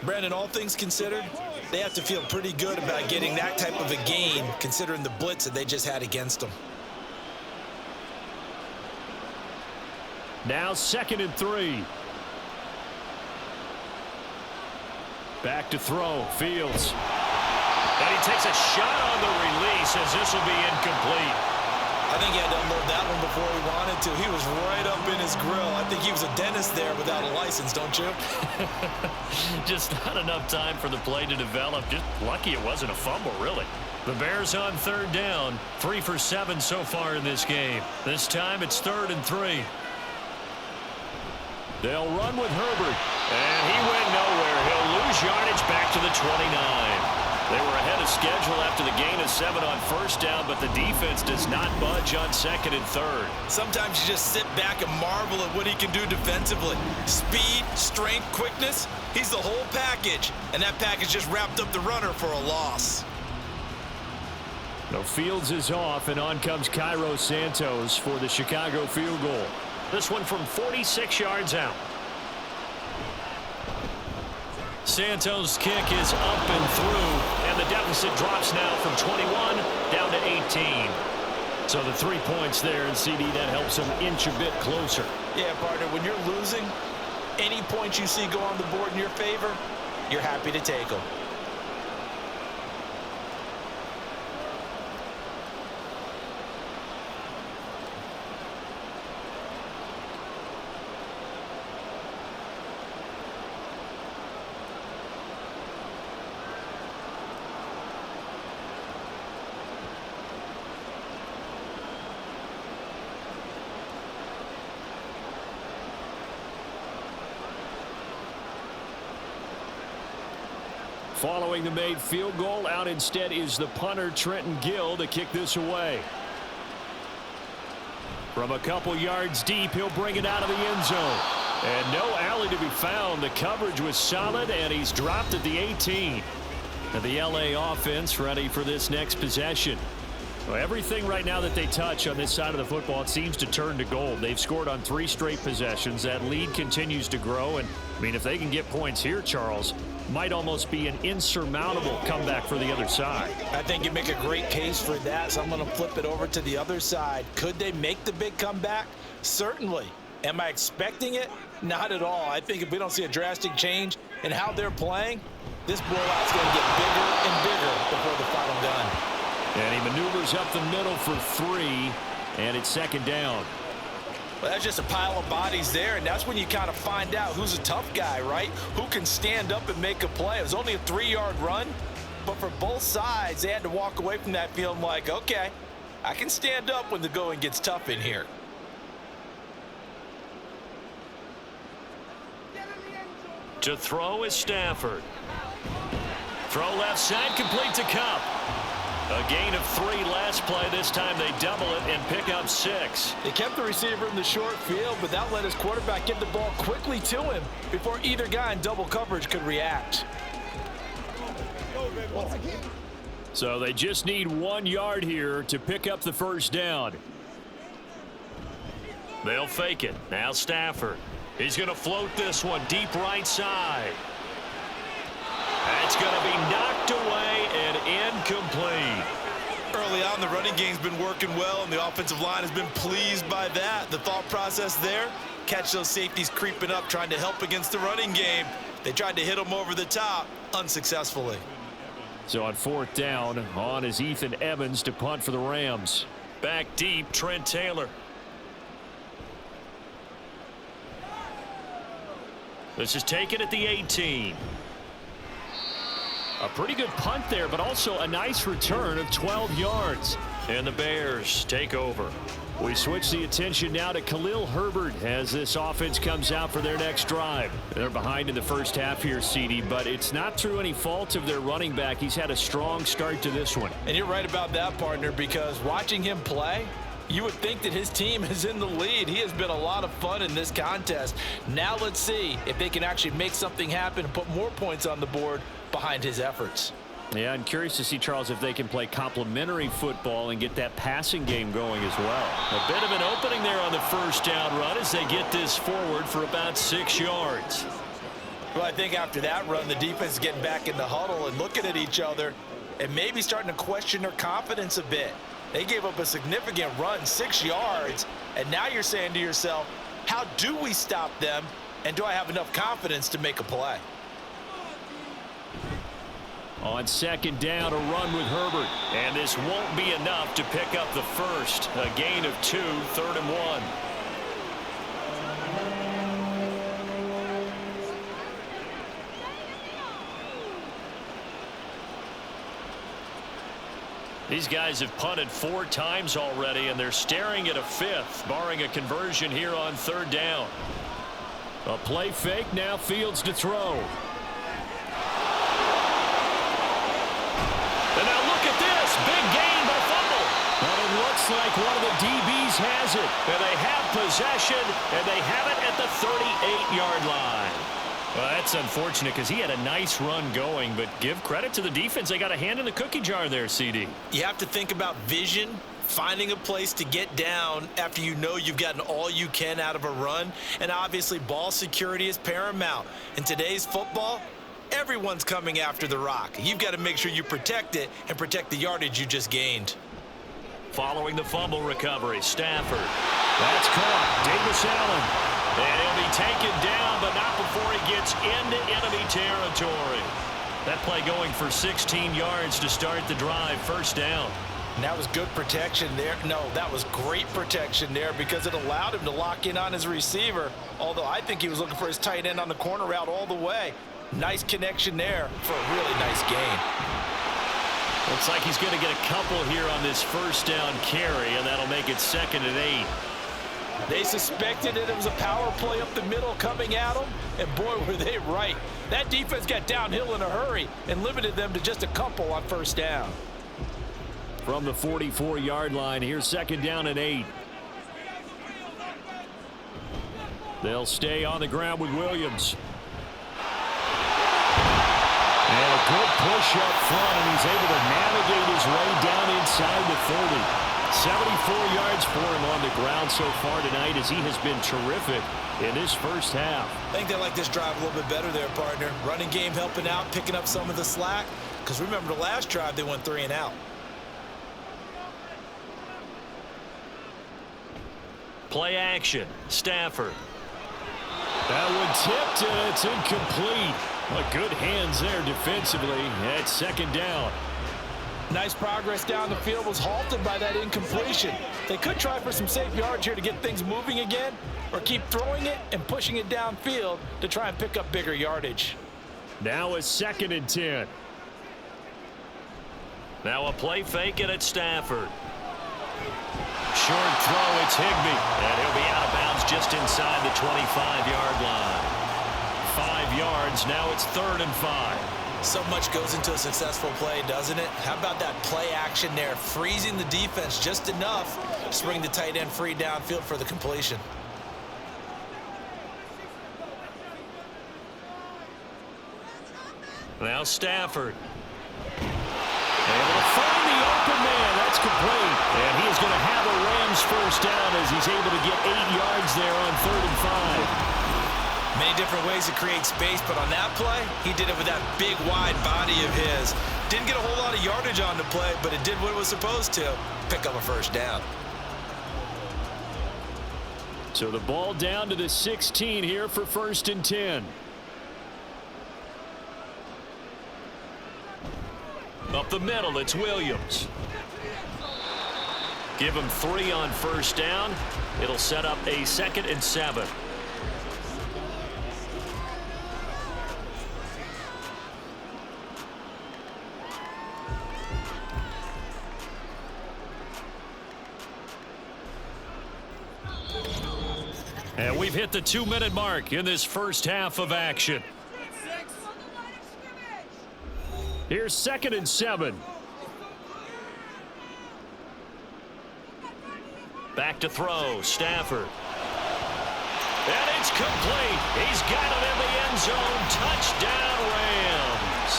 Brandon, all things considered, they have to feel pretty good about getting that type of a gain, considering the blitz that they just had against them. Now 2nd and 3. Back to throw. Fields. And he takes a shot on the release as this will be incomplete. I think he had to unload that one before he wanted to. He was right up in his grill. I think he was a dentist there without a license, don't you? Just not enough time for the play to develop. Just lucky it wasn't a fumble, really. The Bears on 3rd down. 3 for 7 so far in this game. This time it's 3rd and 3. They'll run with Herbert. And he went nowhere. He'll lose yardage back to the 29. They were ahead of schedule after the gain of 7 on 1st down, but the defense does not budge on 2nd and 3rd. Sometimes you just sit back and marvel at what he can do defensively. Speed, strength, quickness, he's the whole package. And that package just wrapped up the runner for a loss. No, Fields is off, and on comes Cairo Santos for the Chicago field goal. This one from 46 yards out. Santos' kick is up and through, and the deficit drops now from 21 down to 18. So the 3 points there, and CD, that helps him inch a bit closer. Yeah, partner, when you're losing, any points you see go on the board in your favor, you're happy to take them. Following the made field goal, out instead is the punter, Trenton Gill, to kick this away. From a couple yards deep, he'll bring it out of the end zone. And no alley to be found. The coverage was solid, and he's dropped at the 18. And the LA offense ready for this next possession. Well, everything right now that they touch on this side of the football, it seems to turn to gold. They've scored on 3 straight possessions. That lead continues to grow. And, I mean, if they can get points here, Charles, might almost be an insurmountable comeback for the other side. I think you make a great case for that, so I'm going to flip it over to the other side. Could they make the big comeback? Certainly. Am I expecting it? Not at all. I think if we don't see a drastic change in how they're playing, this blowout's going to get bigger and bigger before the final gun. And he maneuvers up the middle for 3, and it's 2nd down. Well, that's just a pile of bodies there, and that's when you kind of find out who's a tough guy, right? Who can stand up and make a play. It was only a 3-yard run, but for both sides, they had to walk away from that feeling like, okay, I can stand up when the going gets tough in here. To throw is Stafford. Throw left side, complete to Kupp. A gain of 3 last play. This time they double it and pick up 6. They kept the receiver in the short field, but that let his quarterback get the ball quickly to him before either guy in double coverage could react. So they just need 1 yard here to pick up the 1st down. They'll fake it. Now Stafford. He's going to float this one deep right side. It's going to be knocked away and incomplete. Early on, the running game's been working well, and the offensive line has been pleased by that. The thought process there, catch those safeties creeping up, trying to help against the running game. They tried to hit them over the top, unsuccessfully. So on 4th down, on is Ethan Evans to punt for the Rams. Back deep, Trent Taylor. This is taken at the 18. A pretty good punt there, but also a nice return of 12 yards. And the Bears take over. We switch the attention now to Khalil Herbert as this offense comes out for their next drive. They're behind in the first half here, CD, but it's not through any fault of their running back. He's had a strong start to this one. And you're right about that, partner, because watching him play, you would think that his team is in the lead. He has been a lot of fun in this contest. Now let's see if they can actually make something happen and put more points on the board behind his efforts. Yeah, I'm curious to see, Charles, if they can play complementary football and get that passing game going as well. A bit of an opening there on the first down run as they get this forward for about 6 yards. Well, I think after that run, the defense is getting back in the huddle and looking at each other and maybe starting to question their confidence a bit. They gave up a significant run, 6 yards, and now you're saying to yourself, how do we stop them, and do I have enough confidence to make a play? On second down, a run with Herbert. And this won't be enough to pick up the first. A gain of 2, 3rd and 1. These guys have punted 4 times already, and they're staring at a 5th, barring a conversion here on 3rd down. A play fake, now Fields to throw. And now look at this, big gain by fumble. But it looks like one of the DBs has it. And they have possession, and they have it at the 38-yard line. Well, that's unfortunate because he had a nice run going, but give credit to the defense. They got a hand in the cookie jar there, CD. You have to think about vision, finding a place to get down after you know you've gotten all you can out of a run, and obviously ball security is paramount. In today's football, everyone's coming after the rock. You've got to make sure you protect it and protect the yardage you just gained. Following the fumble recovery, Stafford. That's caught. Davis Allen. And he'll be taken down, but not before he gets into enemy territory. That play going for 16 yards to start the drive. 1st down. And that was good protection there. No, that was great protection there because it allowed him to lock in on his receiver, although I think he was looking for his tight end on the corner route all the way. Nice connection there for a really nice gain. Looks like he's going to get a couple here on this 1st down carry, and that'll make it 2nd and 8. They suspected that it was a power play up the middle coming at them, and boy, were they right. That defense got downhill in a hurry and limited them to just a couple on 1st down. From the 44-yard line, here's 2nd down and 8. They'll stay on the ground with Williams. And a good push up front, and he's able to navigate his way down inside the 30. 74 yards for him on the ground so far tonight as he has been terrific in this 1st half. I think they like this drive a little bit better there, partner. Running game helping out, picking up some of the slack. Because remember the last drive, they went 3 and out. Play action. Stafford. That one tipped, and it's incomplete. Well, good hands there defensively at 2nd down. Nice progress down the field, was halted by that incompletion. They could try for some safe yards here to get things moving again, or keep throwing it and pushing it downfield to try and pick up bigger yardage. Now a 2nd and 10. Now a play fake it at Stafford. Short throw, it's Higbee. And he'll be out of bounds just inside the 25-yard line. 5 yards, now it's 3rd and 5. So much goes into a successful play, doesn't it? How about that play action there, freezing the defense just enough to bring the tight end free downfield for the completion. Now Stafford. Able to find the open man. That's complete. And he is going to have a Rams 1st down as he's able to get 8 yards there on 3rd and 5. Many different ways to create space, but on that play, he did it with that big, wide body of his. Didn't get a whole lot of yardage on the play, but it did what it was supposed to, pick up a 1st down. So the ball down to the 16 here for 1st and 10. Up the middle, it's Williams. Give him 3 on 1st down. It'll set up a 2nd and 7. And we've hit the 2-minute mark in this first half of action. Here's 2nd and 7. Back to throw, Stafford. And it's complete. He's got it in the end zone. Touchdown, Rams.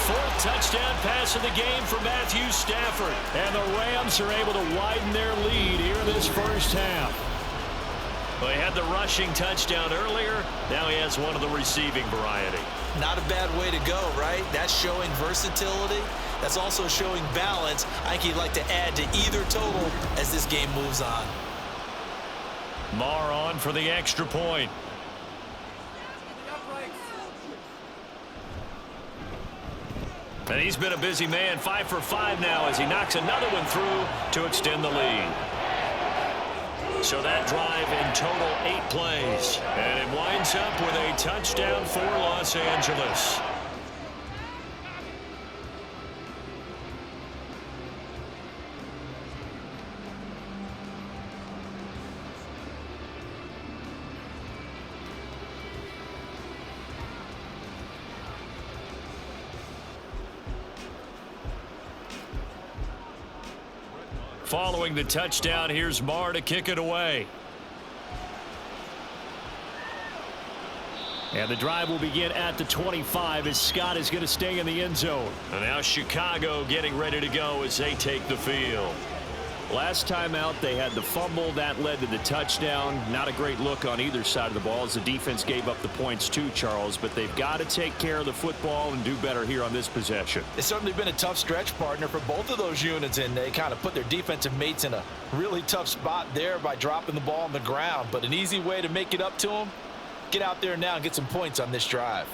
4th touchdown pass of the game for Matthew Stafford. And the Rams are able to widen their lead here in this first half. Well, he had the rushing touchdown earlier. Now he has one of the receiving variety. Not a bad way to go, right? That's showing versatility. That's also showing balance. I think he'd like to add to either total as this game moves on. Marr on for the extra point. And he's been a busy man, 5 for 5 now as he knocks another one through to extend the lead. So that drive in total 8 plays. And it winds up with a touchdown for Los Angeles. Following the touchdown, here's Marr to kick it away. And the drive will begin at the 25 as Scott is going to stay in the end zone. And now Chicago getting ready to go as they take the field. Last time out, they had the fumble. That led to the touchdown. Not a great look on either side of the ball as the defense gave up the points too, Charles. But they've got to take care of the football and do better here on this possession. It's certainly been a tough stretch, partner, for both of those units, and they kind of put their defensive mates in a really tough spot there by dropping the ball on the ground. But an easy way to make it up to them, get out there now and get some points on this drive.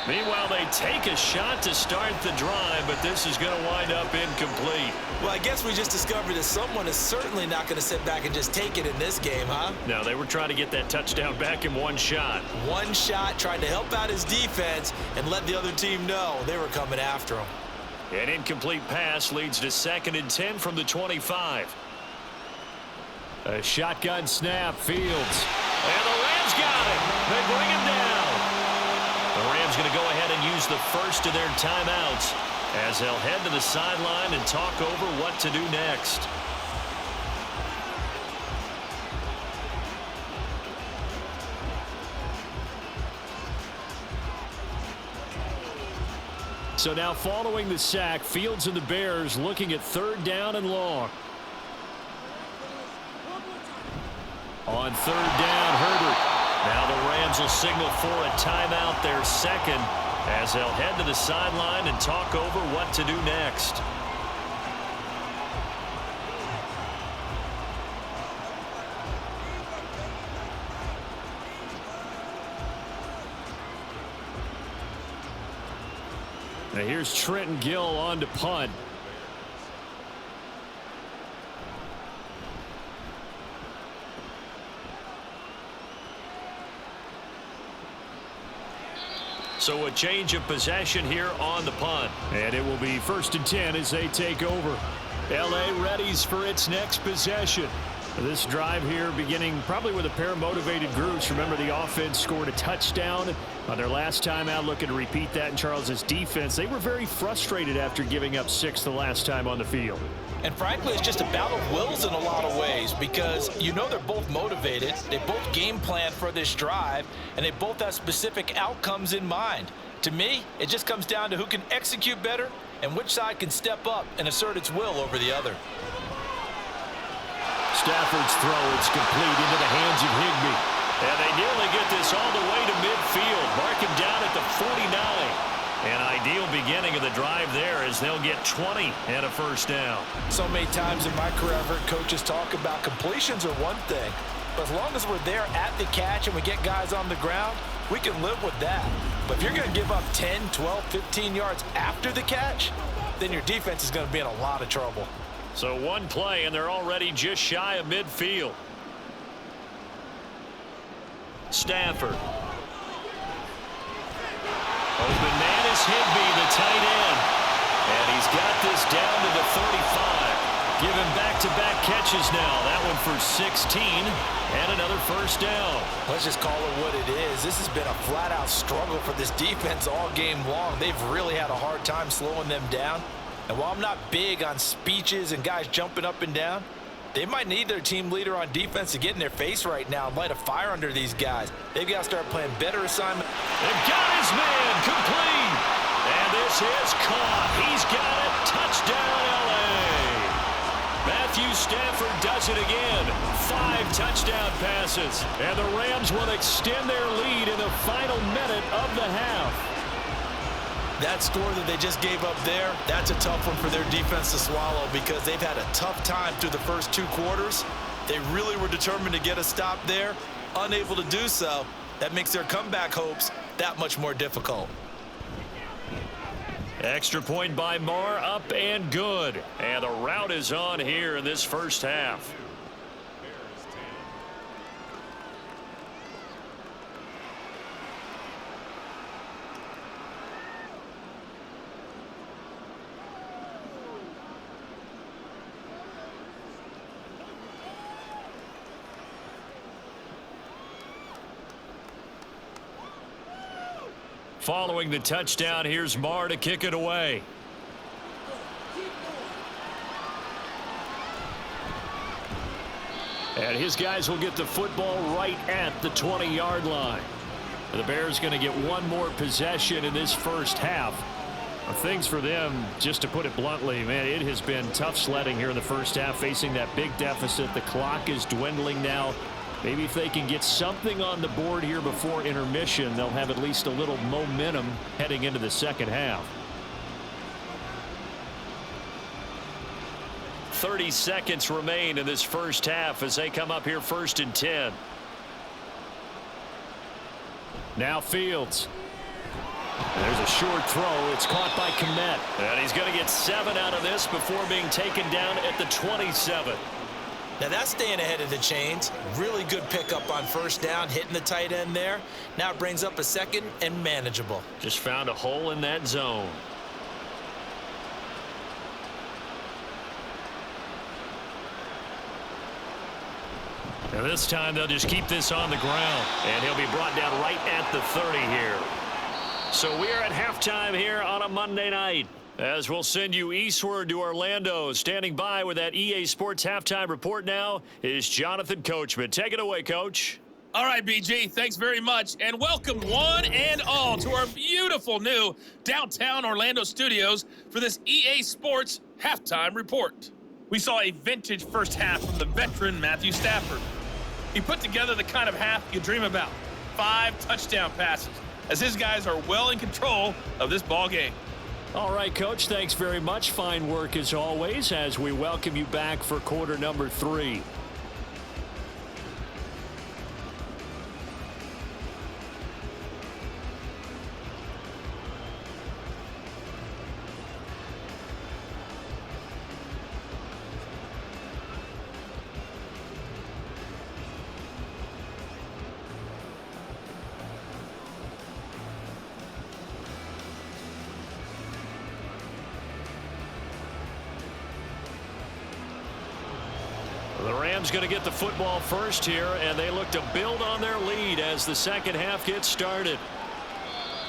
Meanwhile, they take a shot to start the drive, but this is going to wind up incomplete. Well, I guess we just discovered that someone is certainly not going to sit back and just take it in this game, huh? No, they were trying to get that touchdown back in one shot. One shot, trying to help out his defense and let the other team know they were coming after him. An incomplete pass leads to 2nd and 10 from the 25. A shotgun snap, Fields. And the Rams got it. They bring him down. The Rams going to go ahead and use the first of their timeouts as they'll head to the sideline and talk over what to do next. So now following the sack, Fields and the Bears looking at 3rd down and long. On 3rd down, Herbert. Now the Rams will signal for a timeout, their second, as they'll head to the sideline and talk over what to do next. Now here's Trenton Gill on to punt. So a change of possession here on the punt. And it will be 1st and 10 as they take over. L.A. readies for its next possession. This drive here beginning probably with a pair of motivated groups. Remember, the offense scored a touchdown on their last time out. Looking to repeat that in Charles's defense. They were very frustrated after giving up 6 the last time on the field. And frankly, it's just a battle of wills in a lot of ways because you know they're both motivated. They both game plan for this drive, and they both have specific outcomes in mind. To me, it just comes down to who can execute better and which side can step up and assert its will over the other. Stafford's throw, it's complete into the hands of Higbee. And they nearly get this all the way to midfield. Mark him down at the 49. An ideal beginning of the drive there as they'll get 20 and a 1st down. So many times in my career I've heard coaches talk about completions are one thing, but as long as we're there at the catch and we get guys on the ground, we can live with that. But if you're going to give up 10, 12, 15 yards after the catch, then your defense is going to be in a lot of trouble. So one play and they're already just shy of midfield. Stafford. Open man is Higbee, the tight end. And he's got this down to the 35. Give him back-to-back catches now. That one for 16 and another first down. Let's just call it what it is. This has been a flat-out struggle for this defense all game long. They've really had a hard time slowing them down. And while I'm not big on speeches and guys jumping up and down, they might need their team leader on defense to get in their face right now and light a fire under these guys. They've got to start playing better assignment. They've got his man complete. And this is caught. He's got it. Touchdown, L.A. Matthew Stafford does it again. 5 touchdown passes. And the Rams will extend their lead in the final minute of the half. That score that they just gave up there, that's a tough one for their defense to swallow because they've had a tough time through the first 2 quarters. They really were determined to get a stop there, unable to do so. That makes their comeback hopes that much more difficult. Extra point by Marr, up and good. And the rout is on here in this first half. Following the touchdown, here's Marr to kick it away. And his guys will get the football right at the 20-yard line. The Bears going to get one more possession in this first half. Things for them, just to put it bluntly, man, it has been tough sledding here in the first half, facing that big deficit. The clock is dwindling now. Maybe if they can get something on the board here before intermission, they'll have at least a little momentum heading into the second half. 30 seconds remain in this first half as they come up here 1st and 10. Now Fields. There's a short throw. It's caught by Kmet. And he's going to get 7 out of this before being taken down at the 27. Now that's staying ahead of the chains. Really good pickup on first down, hitting the tight end there. Now it brings up a second and manageable. Just found a hole in that zone. Now this time they'll just keep this on the ground. And he'll be brought down right at the 30 here. So we're at halftime here on a Monday night. As we'll send you eastward to Orlando. Standing by with that EA Sports halftime report now is Jonathan Coachman. Take it away, Coach. All right, BG, thanks very much. And welcome one and all to our beautiful new downtown Orlando studios for this EA Sports halftime report. We saw a vintage first half from the veteran Matthew Stafford. He put together the kind of half you dream about. 5 touchdown passes, as his guys are well in control of this ball game. All right, Coach, thanks very much. Fine work as always as we welcome you back for quarter number 3. The Rams going to get the football first here, and they look to build on their lead as the second half gets started.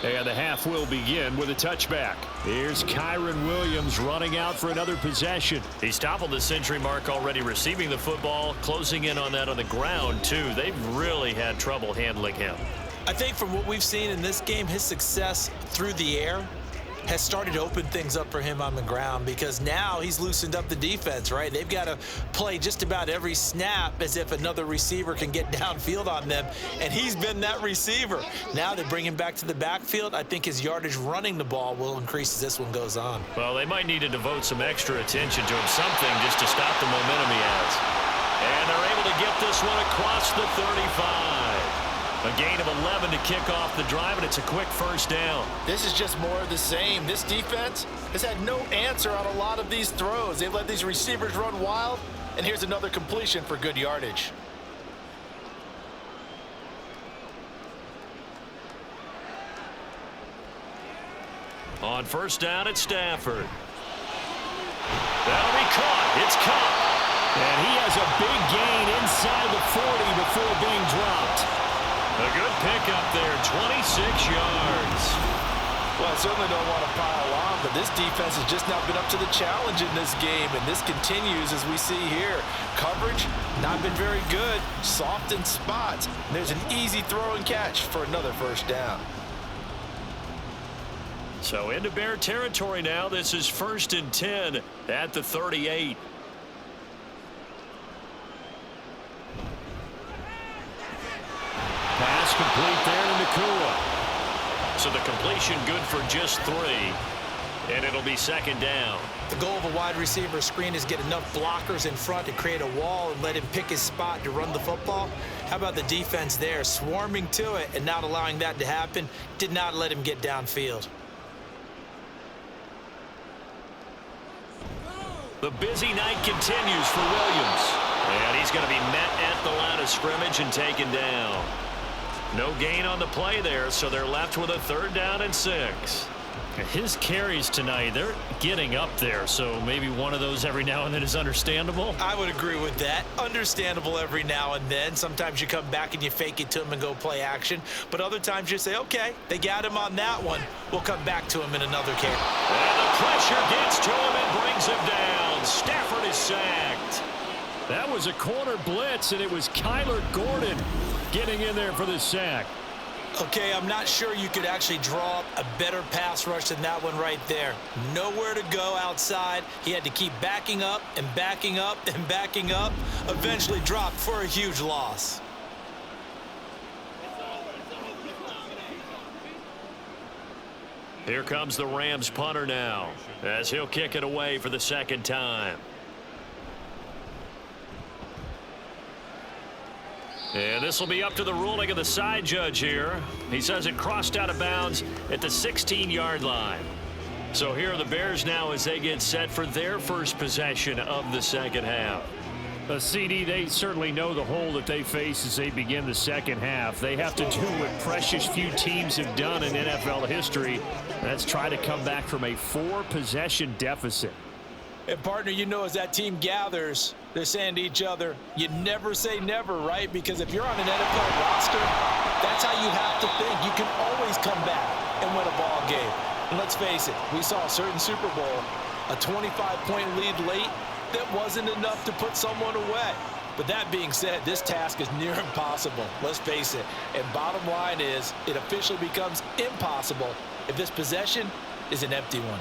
And the half will begin with a touchback. Here's Kyron Williams running out for another possession. He's toppled the century mark already receiving the football, closing in on that on the ground, too. They've really had trouble handling him. I think from what we've seen in this game, his success through the air has started to open things up for him on the ground, because now he's loosened up the defense, right? They've got to play just about every snap as if another receiver can get downfield on them, and he's been that receiver. Now they bring him back to the backfield. I think his yardage running the ball will increase as this one goes on. Well, they might need to devote some extra attention to him, something just to stop the momentum he has. And they're able to get this one across the 35. A gain of 11 to kick off the drive, and it's a quick first down. This is just more of the same. This defense has had no answer on a lot of these throws. They've let these receivers run wild, and here's another completion for good yardage. On first down, it's Stafford. That'll be caught. It's caught. 6 yards. Well, I certainly don't want to pile on, but this defense has just not been up to the challenge in this game, and this continues as we see here. Coverage, not been very good, soft in spots. There's an easy throw and catch for another first down. So into Bear territory now. This is 1st and 10 at the 38. Pass complete there to Nakua. So the completion good for just 3. And it'll be 2nd down. The goal of a wide receiver screen is get enough blockers in front to create a wall and let him pick his spot to run the football. How about the defense there, swarming to it and not allowing that to happen? Did not let him get downfield. The busy night continues for Williams. And he's going to be met at the line of scrimmage and taken down. No gain on the play there, so they're left with a 3rd down and 6. His carries tonight, they're getting up there, so maybe one of those every now and then is understandable. I would agree with that. Understandable every now and then. Sometimes you come back and you fake it to him and go play action. But other times you say, okay, they got him on that one. We'll come back to him in another carry. And the pressure gets to him and brings him down. Stafford is sacked. That was a corner blitz, and it was Kyler Gordon getting in there for the sack. Okay, I'm not sure you could actually draw up a better pass rush than that one right there. Nowhere to go outside. He had to keep backing up and backing up and backing up. Eventually dropped for a huge loss. Here comes the Rams punter now, as he'll kick it away for the 2nd time. And this will be up to the ruling of the side judge here. He says it crossed out of bounds at the 16-yard line. So here are the Bears now as they get set for their first possession of the 2nd half. CD, they certainly know the hole that they face as they begin the 2nd half. They have to do what precious few teams have done in NFL history. That's try to come back from a 4-possession deficit. And, partner, you know, as that team gathers, they're saying to each other, you never say never, right? Because if you're on an NFL roster, that's how you have to think. You can always come back and win a ball game. And let's face it, we saw a certain Super Bowl, a 25-point lead late that wasn't enough to put someone away. But that being said, this task is near impossible. Let's face it. And bottom line is, it officially becomes impossible if this possession is an empty one.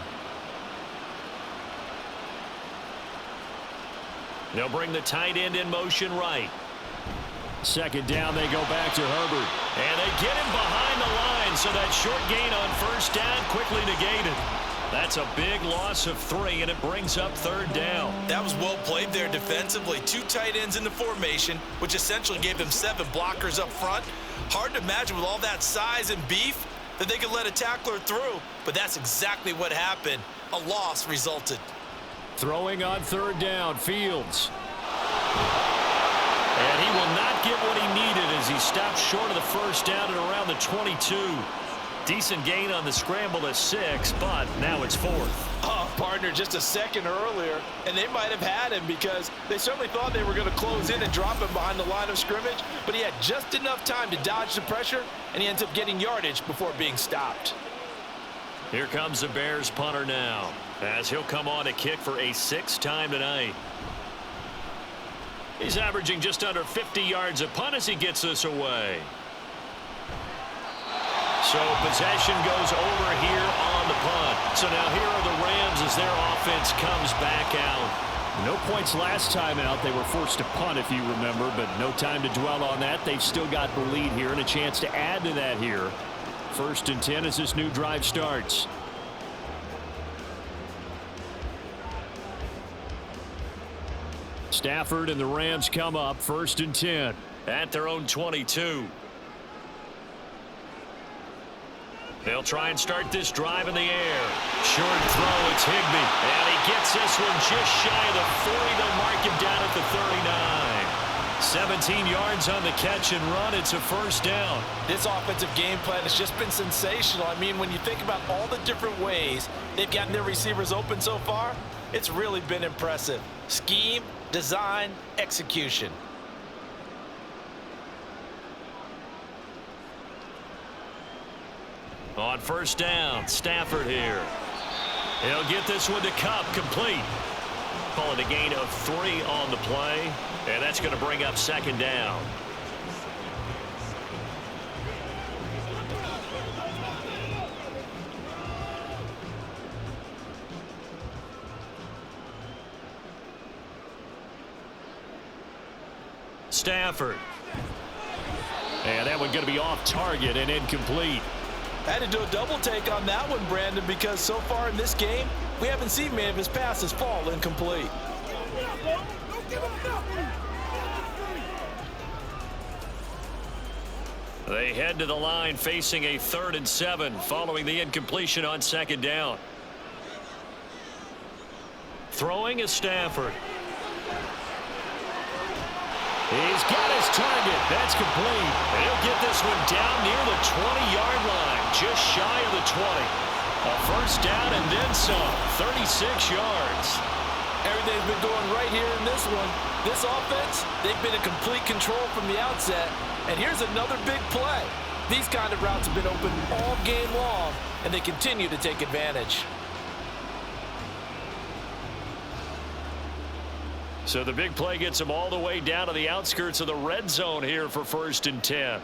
They'll bring the tight end in motion right. 2nd down, they go back to Herbert. And they get him behind the line, so that short gain on 1st down quickly negated. That's a big loss of 3, and it brings up 3rd down. That was well played there defensively. 2 tight ends in the formation, which essentially gave them 7 blockers up front. Hard to imagine with all that size and beef that they could let a tackler through, but that's exactly what happened. A loss resulted. Throwing on 3rd down, Fields. And he will not get what he needed as he stopped short of the 1st down at around the 22. Decent gain on the scramble at 6, but now it's 4th. Oh, partner, just a second earlier, and they might have had him because they certainly thought they were going to close in and drop him behind the line of scrimmage, but he had just enough time to dodge the pressure, and he ends up getting yardage before being stopped. Here comes the Bears punter now, as he'll come on to kick for a 6th time tonight. He's averaging just under 50 yards a punt as he gets this away. So possession goes over here on the punt. So now here are the Rams as their offense comes back out. No points last time out. They were forced to punt, if you remember, but no time to dwell on that. They've still got the lead here and a chance to add to that here. 1st and 10 as this new drive starts. Stafford and the Rams come up 1st and 10. At their own 22. They'll try and start this drive in the air. Short throw, it's Higbee. And he gets this one just shy of the 40. They'll mark him down at the 39. 17 yards on the catch and run. It's a 1st down. This offensive game plan has just been sensational. I mean, when you think about all the different ways they've gotten their receivers open so far, it's really been impressive. Scheme, design, execution. On first down, Stafford here. He'll get this one to Cup, complete. Call it a gain of 3 on the play, and that's going to bring up second down. Stafford. And that one going to be off target and incomplete. I had to do a double take on that one, Brandon, because so far in this game, we haven't seen many of his passes fall incomplete. They head to the line facing a 3rd and 7 following the incompletion on second down. Throwing is Stafford. He's got his target. That's complete. And he'll get this one down near the 20-yard line, just shy of the 20. A first down and then some, 36 yards. Everything's been going right here in this one. This offense, they've been in complete control from the outset. And here's another big play. These kind of routes have been open all game long, and they continue to take advantage. So the big play gets him all the way down to the outskirts of the red zone here for 1st and 10.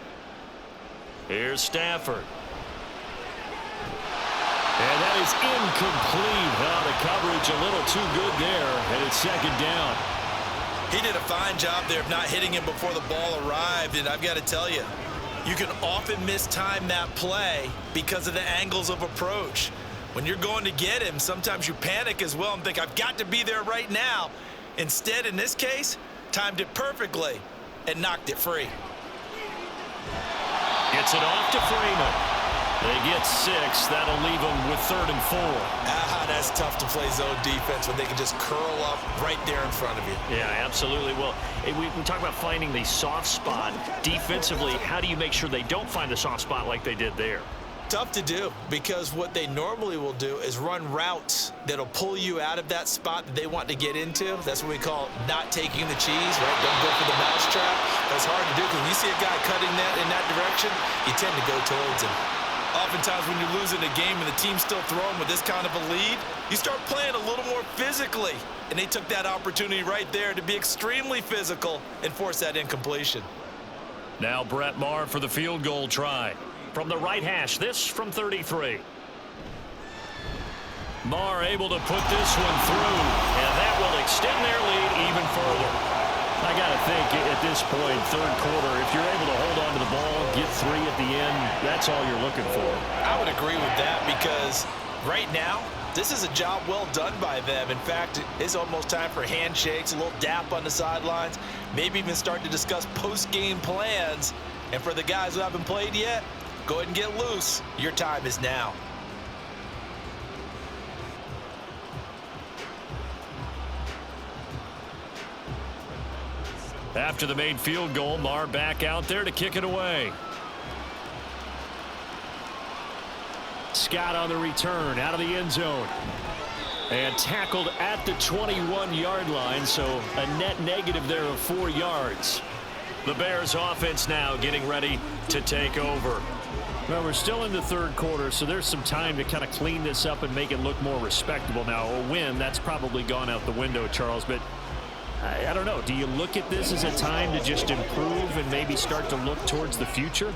Here's Stafford. And that is incomplete. The coverage a little too good there, and it's second down. He did a fine job there of not hitting him before the ball arrived, and I've got to tell you, you can often mistime that play because of the angles of approach. When you're going to get him, sometimes you panic as well and think, I've got to be there right now. Instead, in this case, timed it perfectly and knocked it free. Gets it off to Freeman. They get 6. That'll leave them with 3rd and 4. That's tough to play zone defense when they can just curl up right there in front of you. Yeah, absolutely. Well, we talk about finding the soft spot. Defensively, how do you make sure they don't find the soft spot like they did there? Tough to do, because what they normally will do is run routes that'll pull you out of that spot that they want to get into. That's what we call not taking the cheese, right? Don't go for the mousetrap. That's hard to do, because when you see a guy cutting that in that direction, you tend to go towards him. Oftentimes when you're losing a game and the team's still throwing with this kind of a lead, you start playing a little more physically. And they took that opportunity right there to be extremely physical and force that incompletion. Now Brett Maher for the field goal try. From the right hash, this from 33. Maher able to put this one through, and that will extend their lead even further. I got to think at this point, 3rd quarter, if you're able to hold on to the ball, get 3 at the end, that's all you're looking for. I would agree with that, because right now, this is a job well done by them. In fact, it's almost time for handshakes, a little dap on the sidelines, maybe even start to discuss post-game plans. And for the guys who haven't played yet, go ahead and get loose. Your time is now. After the made field goal, Maher back out there to kick it away. Scott on the return out of the end zone. And tackled at the 21-yard line, so a net negative there of 4 yards. The Bears offense now getting ready to take over. Well, we're still in the 3rd quarter, so there's some time to kind of clean this up and make it look more respectable now. A win, that's probably gone out the window, Charles, but I don't know. Do you look at this as a time to just improve and maybe start to look towards the future?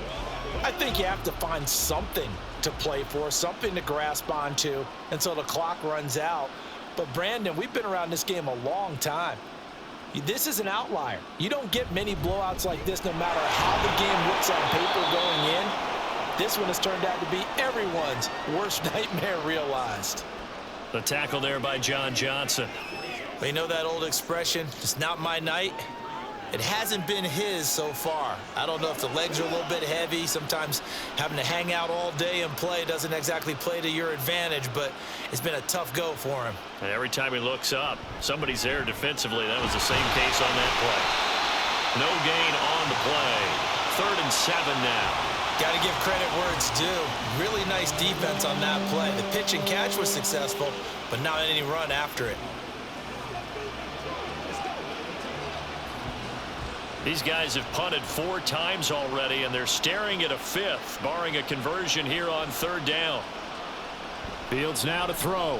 I think you have to find something to play for, something to grasp onto until the clock runs out. But, Brandon, we've been around this game a long time. This is an outlier. You don't get many blowouts like this no matter how the game looks on paper going in. This one has turned out to be everyone's worst nightmare realized. The tackle there by John Johnson. Well, you know that old expression, it's not my night? It hasn't been his so far. I don't know if the legs are a little bit heavy. Sometimes having to hang out all day and play doesn't exactly play to your advantage, but it's been a tough go for him. And every time he looks up, somebody's there defensively. That was the same case on that play. No gain on the play. 3rd and 7 now. Got to give credit where it's due. Really nice defense on that play. The pitch and catch was successful, but not any run after it. These guys have punted 4 times already, and they're staring at a 5th, barring a conversion here on 3rd down. Fields now to throw.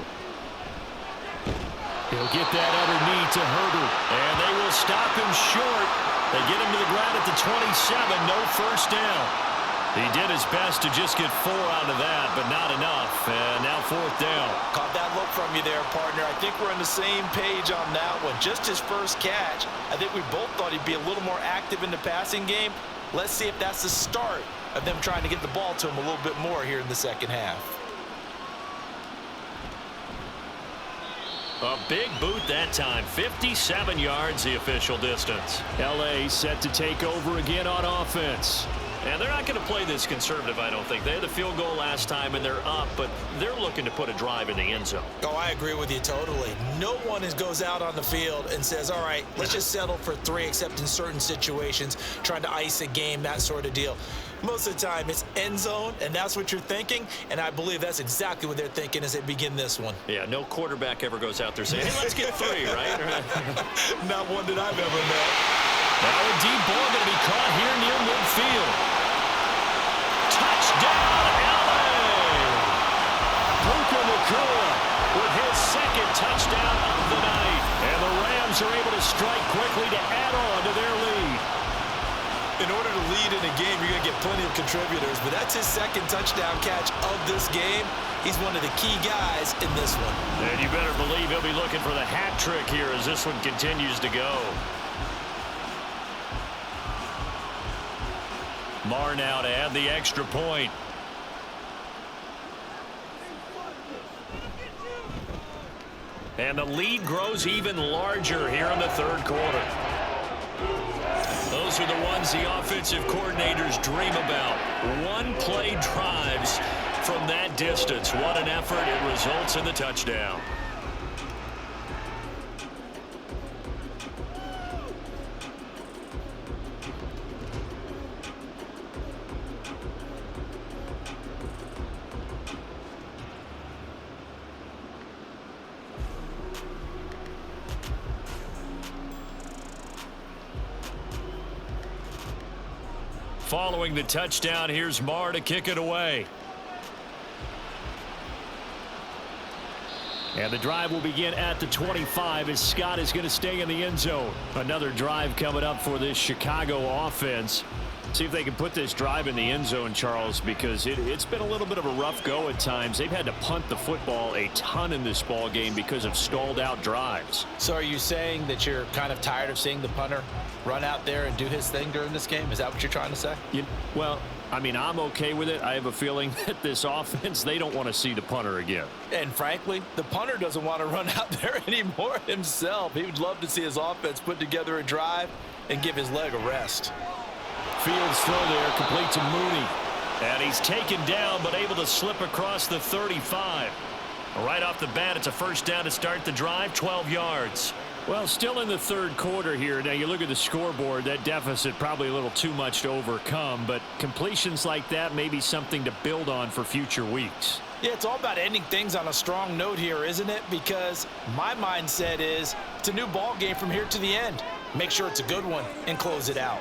He'll get that underneath to Herbert. And they will stop him short. They get him to the ground at the 27, no first down. He did his best to just get 4 out of that, but not enough. And now 4th down. Caught that look from you there, partner. I think we're on the same page on that one. Just his first catch. I think we both thought he'd be a little more active in the passing game. Let's see if that's the start of them trying to get the ball to him a little bit more here in the second half. A big boot that time. 57 yards the official distance. L.A. set to take over again on offense. And they're not going to play this conservative, I don't think. They had the field goal last time, and they're up, but they're looking to put a drive in the end zone. Oh, I agree with you totally. No one goes out on the field and says, all right, let's just settle for 3, except in certain situations, trying to ice a game, that sort of deal. Most of the time, it's end zone, and that's what you're thinking, and I believe that's exactly what they're thinking as they begin this one. Yeah, no quarterback ever goes out there saying, hey, let's get 3, right? Not one that I've ever met. Now a deep ball going to be caught here near midfield. Touchdown, LA! Puka Nacua With his 2nd touchdown of the night. and the Rams are able to strike quickly to add on to their lead. In order to lead in a game, you're going to get plenty of contributors, but that's his 2nd touchdown catch of this game. He's one of the key guys in this one. And you better believe he'll be looking for the hat trick here as this one continues to go. Marr now to add the extra point. And the lead grows even larger here in the 3rd quarter. Those are the ones the offensive coordinators dream about. 1-play drives from that distance. What an effort. It results in the touchdown. Following the touchdown, here's Marr to kick it away. And the drive will begin at the 25 as Scott is going to stay in the end zone. Another drive coming up for this Chicago offense. See if they can put this drive in the end zone, Charles, because it's been a little bit of a rough go at times. They've had to punt the football a ton in this ball game because of stalled out drives. So are you saying that you're kind of tired of seeing the punter run out there and do his thing during this game? Is that what you're trying to say? Well, I mean, I'm okay with it. I have a feeling that this offense, they don't want to see the punter again. And frankly, the punter doesn't want to run out there anymore himself. He would love to see his offense put together a drive and give his leg a rest. Fields throw there, complete to Mooney. And he's taken down, but able to slip across the 35. Right off the bat, it's a first down to start the drive, 12 yards. Well, still in the 3rd quarter here. Now, you look at the scoreboard, that deficit probably a little too much to overcome, but completions like that may be something to build on for future weeks. Yeah, it's all about ending things on a strong note here, isn't it? Because my mindset is it's a new ball game from here to the end. Make sure it's a good one and close it out.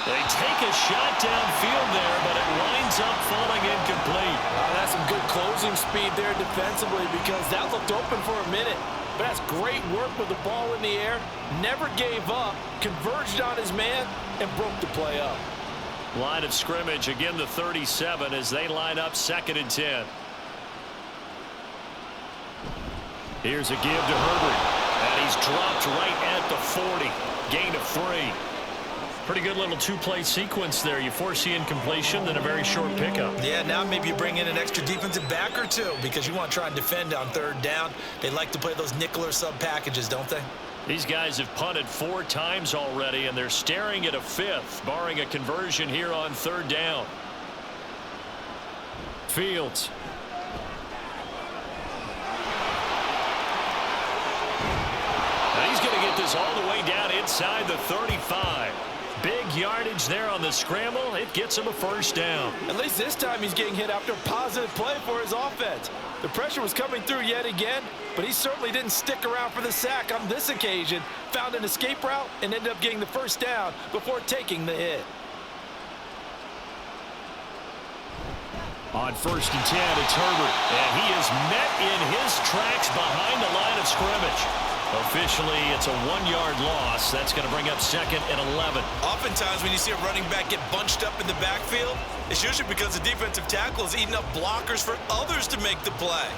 They take a shot downfield there, but it winds up falling incomplete. That's some good closing speed there defensively because that looked open for a minute. But that's great work with the ball in the air. Never gave up, converged on his man, and broke the play up. Line of scrimmage, again the 37 as they line up 2nd and 10. Here's a give to Herbert. And he's dropped right at the 40. Gain of 3. Pretty good little 2-play sequence there. You foresee incompletion, then a very short pickup. Yeah, now maybe you bring in an extra defensive back or 2 because you want to try and defend on 3rd down. They like to play those nickel or sub packages, don't they? These guys have punted 4 times already, and they're staring at a 5th, barring a conversion here on 3rd down. Fields. Now he's going to get this all the way down inside the 35. Big yardage there on the scramble. It gets him a first down. At least this time he's getting hit after a positive play for his offense. The pressure was coming through yet again, but he certainly didn't stick around for the sack on this occasion. Found an escape route and ended up getting the first down before taking the hit. On 1st and 10, it's Herbert. And he is met in his tracks behind the line of scrimmage. Officially, it's a 1-yard loss. That's going to bring up 2nd and 11. Oftentimes, when you see a running back get bunched up in the backfield, it's usually because the defensive tackle is eating up blockers for others to make the play.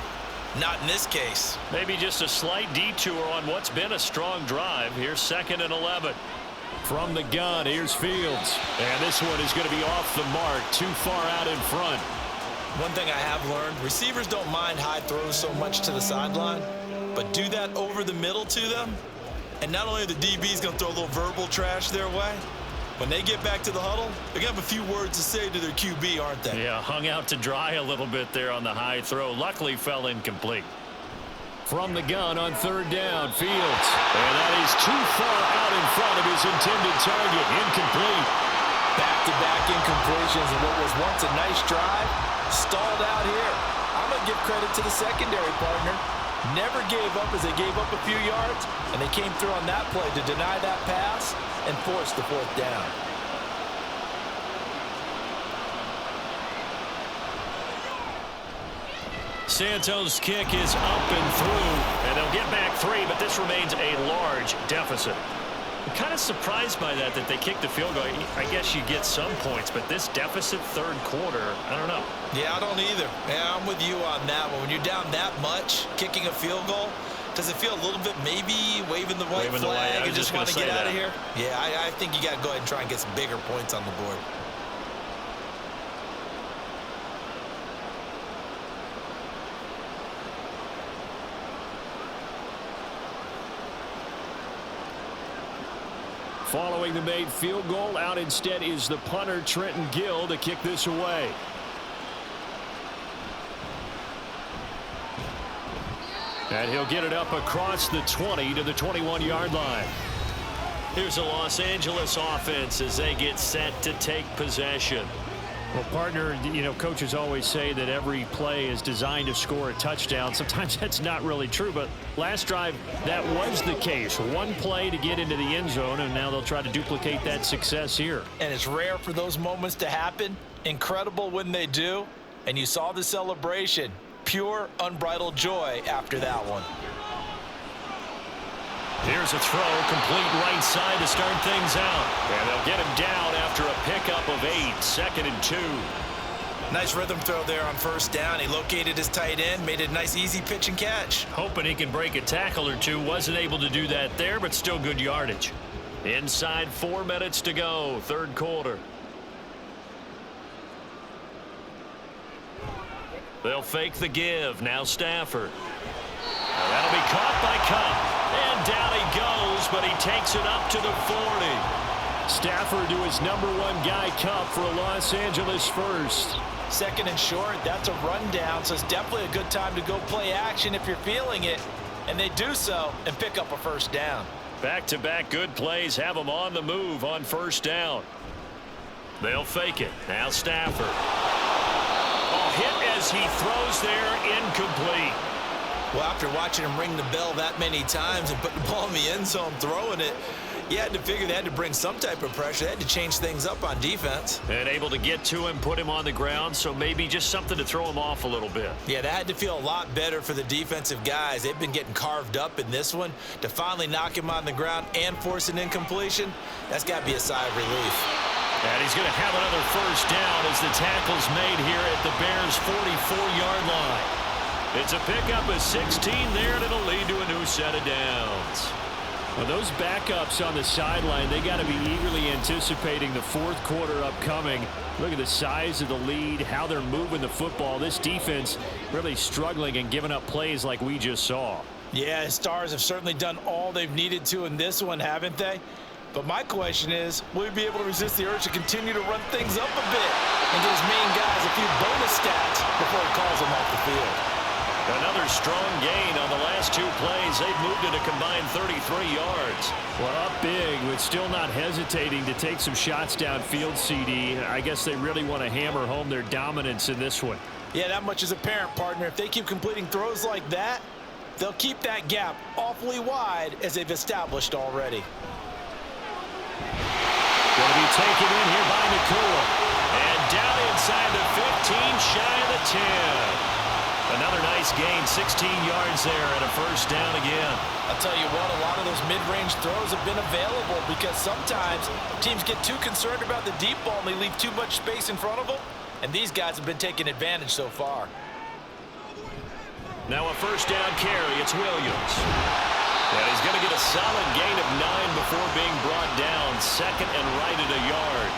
Not in this case. Maybe just a slight detour on what's been a strong drive. Here's 2nd and 11. From the gun, here's Fields. And this one is going to be off the mark, too far out in front. One thing I have learned, receivers don't mind high throws so much to the sideline, but do that over the middle to them, and not only are the DBs going to throw a little verbal trash their way, when they get back to the huddle, they're going to have a few words to say to their QB, aren't they? Yeah, hung out to dry a little bit there on the high throw. Luckily fell incomplete. From the gun on 3rd down, Fields. And that is too far out in front of his intended target. Incomplete. Back-to-back incompletions and what was once a nice drive stalled out here. I'm going to give credit to the secondary partner. Never gave up as they gave up a few yards, and they came through on that play to deny that pass and force the 4th down. Santos' kick is up and through, and they'll get back 3, but this remains a large deficit. I'm kind of surprised by that they kicked the field goal. I guess you get some points, but this deficit 3rd quarter, I don't know. Yeah, I don't either. Yeah, I'm with you on that one. When you're down that much, kicking a field goal, does it feel a little bit maybe waving the white flag and just want to get out of here? Yeah, I think you got to go ahead and try and get some bigger points on the board. Following the made field goal, out instead is the punter, Trenton Gill, to kick this away. And he'll get it up across the 20 to the 21-yard line. Here's the Los Angeles offense as they get set to take possession. Well, partner, you know, coaches always say that every play is designed to score a touchdown. Sometimes that's not really true, but last drive, that was the case. One play to get into the end zone, and now they'll try to duplicate that success here. And it's rare for those moments to happen. Incredible when they do. And you saw the celebration. Pure, unbridled joy after that one. Here's a throw, complete right side to start things out. And they'll get him down after a pickup of 8, 2nd and 2. Nice rhythm throw there on 1st down. He located his tight end, made a nice easy pitch and catch. Hoping he can break a tackle or two. Wasn't able to do that there, but still good yardage. Inside 4 minutes to go, 3rd quarter. They'll fake the give. Now Stafford. And that'll be caught by Cup. And down he goes, but he takes it up to the 40. Stafford to his #1 guy, Cup, for a Los Angeles first. 2nd and short, that's a rundown, so it's definitely a good time to go play action if you're feeling it. And they do so and pick up a 1st down. Back-to-back good plays have them on the move on 1st down. They'll fake it. Now Stafford. Oh, hit as he throws there, incomplete. Well, after watching him ring the bell that many times and put the ball in the end zone, throwing it, you had to figure they had to bring some type of pressure. They had to change things up on defense. And able to get to him, put him on the ground, so maybe just something to throw him off a little bit. Yeah, that had to feel a lot better for the defensive guys. They've been getting carved up in this one. To finally knock him on the ground and force an incompletion, that's got to be a sigh of relief. And he's going to have another 1st down as the tackle's made here at the Bears' 44-yard line. It's a pickup of 16 there, and it'll lead to a new set of downs. Well, those backups on the sideline, they got to be eagerly anticipating the 4th quarter upcoming. Look at the size of the lead, how they're moving the football. This defense really struggling and giving up plays like we just saw. Yeah, the Stars have certainly done all they've needed to in this one, haven't they? But my question is, will he be able to resist the urge to continue to run things up a bit and get his main guys a few bonus stats before he calls them off the field? Another strong gain on the last 2 plays. They've moved it a combined 33 yards. Well, up big with but still not hesitating to take some shots downfield, CD. I guess they really want to hammer home their dominance in this one. Yeah, that much is apparent, partner. If they keep completing throws like that, they'll keep that gap awfully wide as they've established already. Going to be taken in here by Nakua. And down inside the 15, shy of the 10. Another nice gain, 16 yards there and a first down again. I'll tell you what, a lot of those mid-range throws have been available because sometimes teams get too concerned about the deep ball and they leave too much space in front of them. And these guys have been taking advantage so far. Now a first down carry. It's Williams. And he's going to get a solid gain of 9 before being brought down. Second and right at a yard.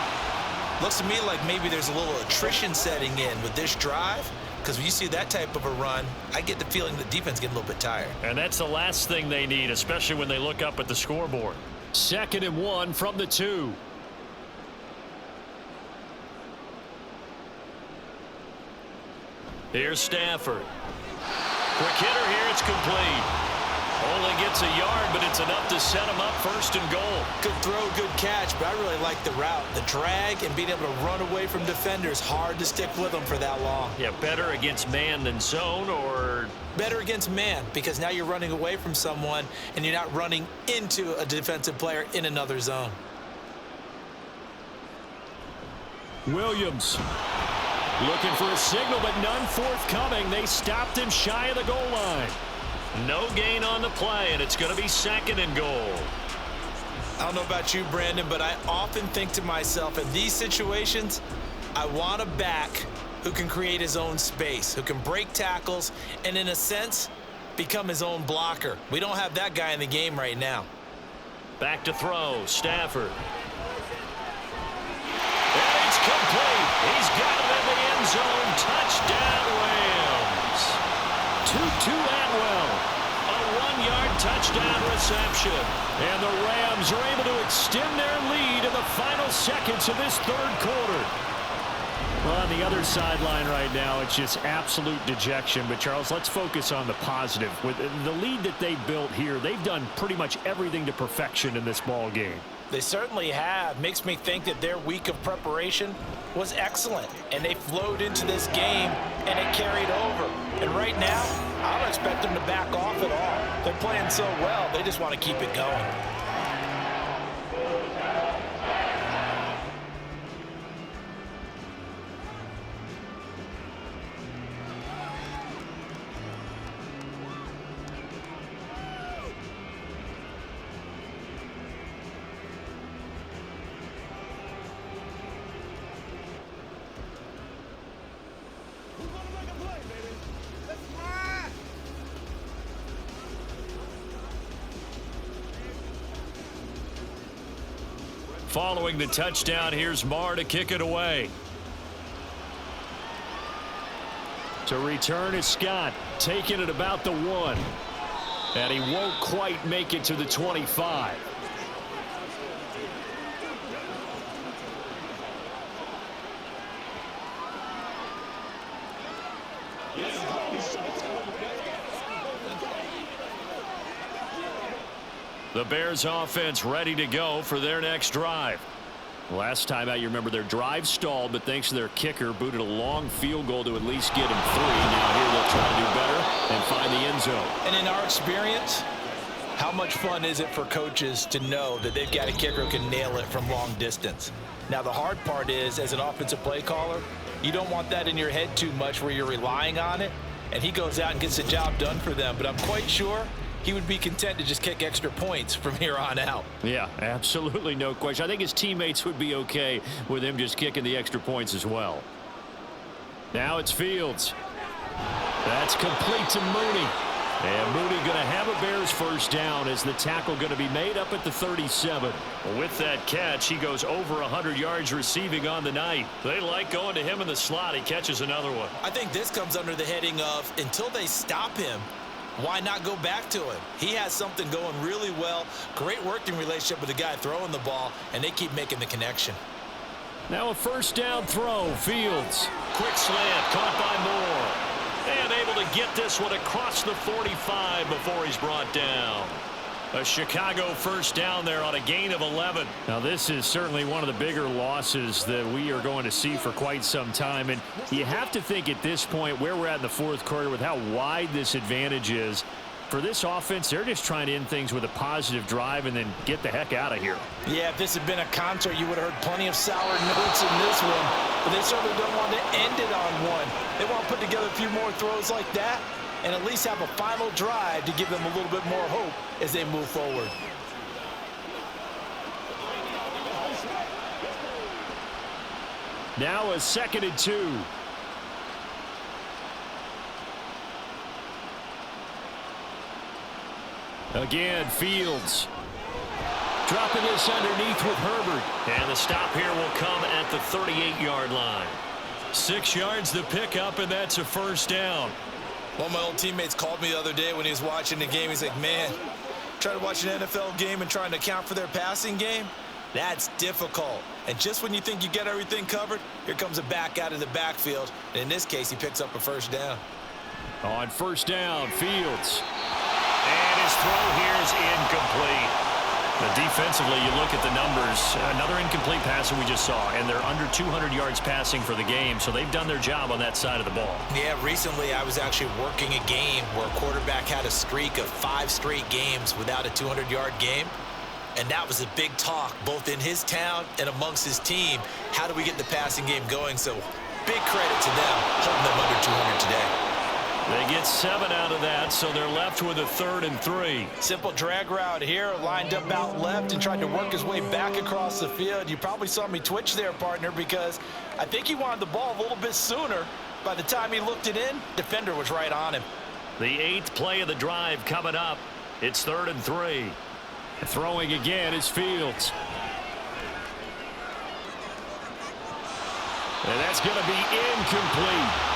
Looks to me like maybe there's a little attrition setting in with this drive. Because when you see that type of a run, I get the feeling the defense getting a little bit tired. And that's the last thing they need, especially when they look up at the scoreboard. 2nd and 1 from the 2. Here's Stafford. Quick hitter here, it's complete. Only gets a yard, but it's enough to set him up 1st and goal. Good throw, good catch, but I really like the route. The drag and being able to run away from defenders, hard to stick with them for that long. Yeah, better against man than zone, or? Better against man, because now you're running away from someone and you're not running into a defensive player in another zone. Williams looking for a signal, but none forthcoming. They stopped him shy of the goal line. No gain on the play, and it's going to be 2nd and goal. I don't know about you, Brandon, but I often think to myself, in these situations, I want a back who can create his own space, who can break tackles, and in a sense, become his own blocker. We don't have that guy in the game right now. Back to throw, Stafford. And it's complete. He's got it in the end zone. Touchdown, Rams. Tutu Atwell. A 1-yard touchdown reception. And the Rams are able to extend their lead in the final seconds of this 3rd quarter. Well, on the other sideline right now, it's just absolute dejection. But, Charles, let's focus on the positive. With the lead that they built here, they've done pretty much everything to perfection in this ball game. They certainly have. Makes me think that their week of preparation was excellent. And they flowed into this game, and it carried over. And right now, I don't expect them to back off at all. They're playing so well, they just want to keep it going. Following the touchdown, here's Marr to kick it away. To return is Scott, taking it about the 1. And he won't quite make it to the 25. The Bears offense ready to go for their next drive. Last time out, you remember their drive stalled, but thanks to their kicker, booted a long field goal to at least get him 3. Now here they'll try to do better and find the end zone. And in our experience, how much fun is it for coaches to know that they've got a kicker who can nail it from long distance? Now, the hard part is, as an offensive play caller, you don't want that in your head too much where you're relying on it, and he goes out and gets the job done for them. But I'm quite sure he would be content to just kick extra points from here on out. Yeah, absolutely no question. I think his teammates would be okay with him just kicking the extra points as well. Now it's Fields. That's complete to Mooney. And Mooney going to have a Bears first down as the tackle going to be made up at the 37. With that catch, he goes over 100 yards receiving on the night. They like going to him in the slot. He catches another one. I think this comes under the heading of, until they stop him, why not go back to him? He has something going really well. Great working relationship with the guy throwing the ball, and they keep making the connection. Now a first down throw. Fields. Quick slant caught by Moore. And able to get this one across the 45 before he's brought down. A Chicago first down there on a gain of 11. Now, this is certainly one of the bigger losses that we are going to see for quite some time. And you have to think at this point where we're at in the fourth quarter with how wide this advantage is. For this offense, they're just trying to end things with a positive drive and then get the heck out of here. Yeah, if this had been a concert, you would have heard plenty of sour notes in this one. But they certainly don't want to end it on one. They want to put together a few more throws like that and at least have a final drive to give them a little bit more hope as they move forward. Now a 2nd and 2. Again, Fields. Dropping this underneath with Herbert. And the stop here will come at the 38-yard line. 6 yards the pickup, and that's a first down. One of my old teammates called me the other day when he was watching the game. He's like, man, trying to watch an NFL game and trying to account for their passing game, that's difficult. And just when you think you get everything covered, here comes a back out of the backfield. And in this case, he picks up a first down. On first down, Fields. And his throw here is incomplete. But defensively, you look at the numbers, another incomplete pass that we just saw, and they're under 200 yards passing for the game, so they've done their job on that side of the ball. Yeah, recently I was actually working a game where a quarterback had a streak of 5 straight games without a 200-yard game, and that was a big talk, both in his town and amongst his team. How do we get the passing game going? So big credit to them, holding them under 200 today. They get 7 out of that, so they're left with a 3rd and 3. Simple drag route here, lined up out left and tried to work his way back across the field. You probably saw me twitch there, partner, because I think he wanted the ball a little bit sooner. By the time he looked it in, defender was right on him. The 8th play of the drive coming up. It's 3rd and 3. Throwing again is Fields. And that's going to be incomplete.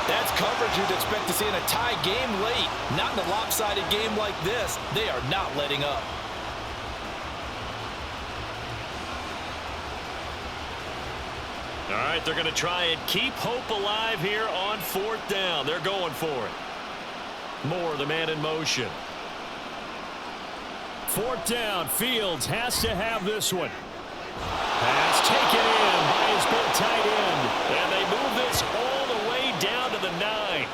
That's coverage you'd expect to see in a tie game late. Not in a lopsided game like this. They are not letting up. All right, they're going to try and keep hope alive here on 4th down. They're going for it. Moore, the man in motion. 4th down. Fields has to have this one. Pass taken in by his big tight end. And they move this all the way down to the 9.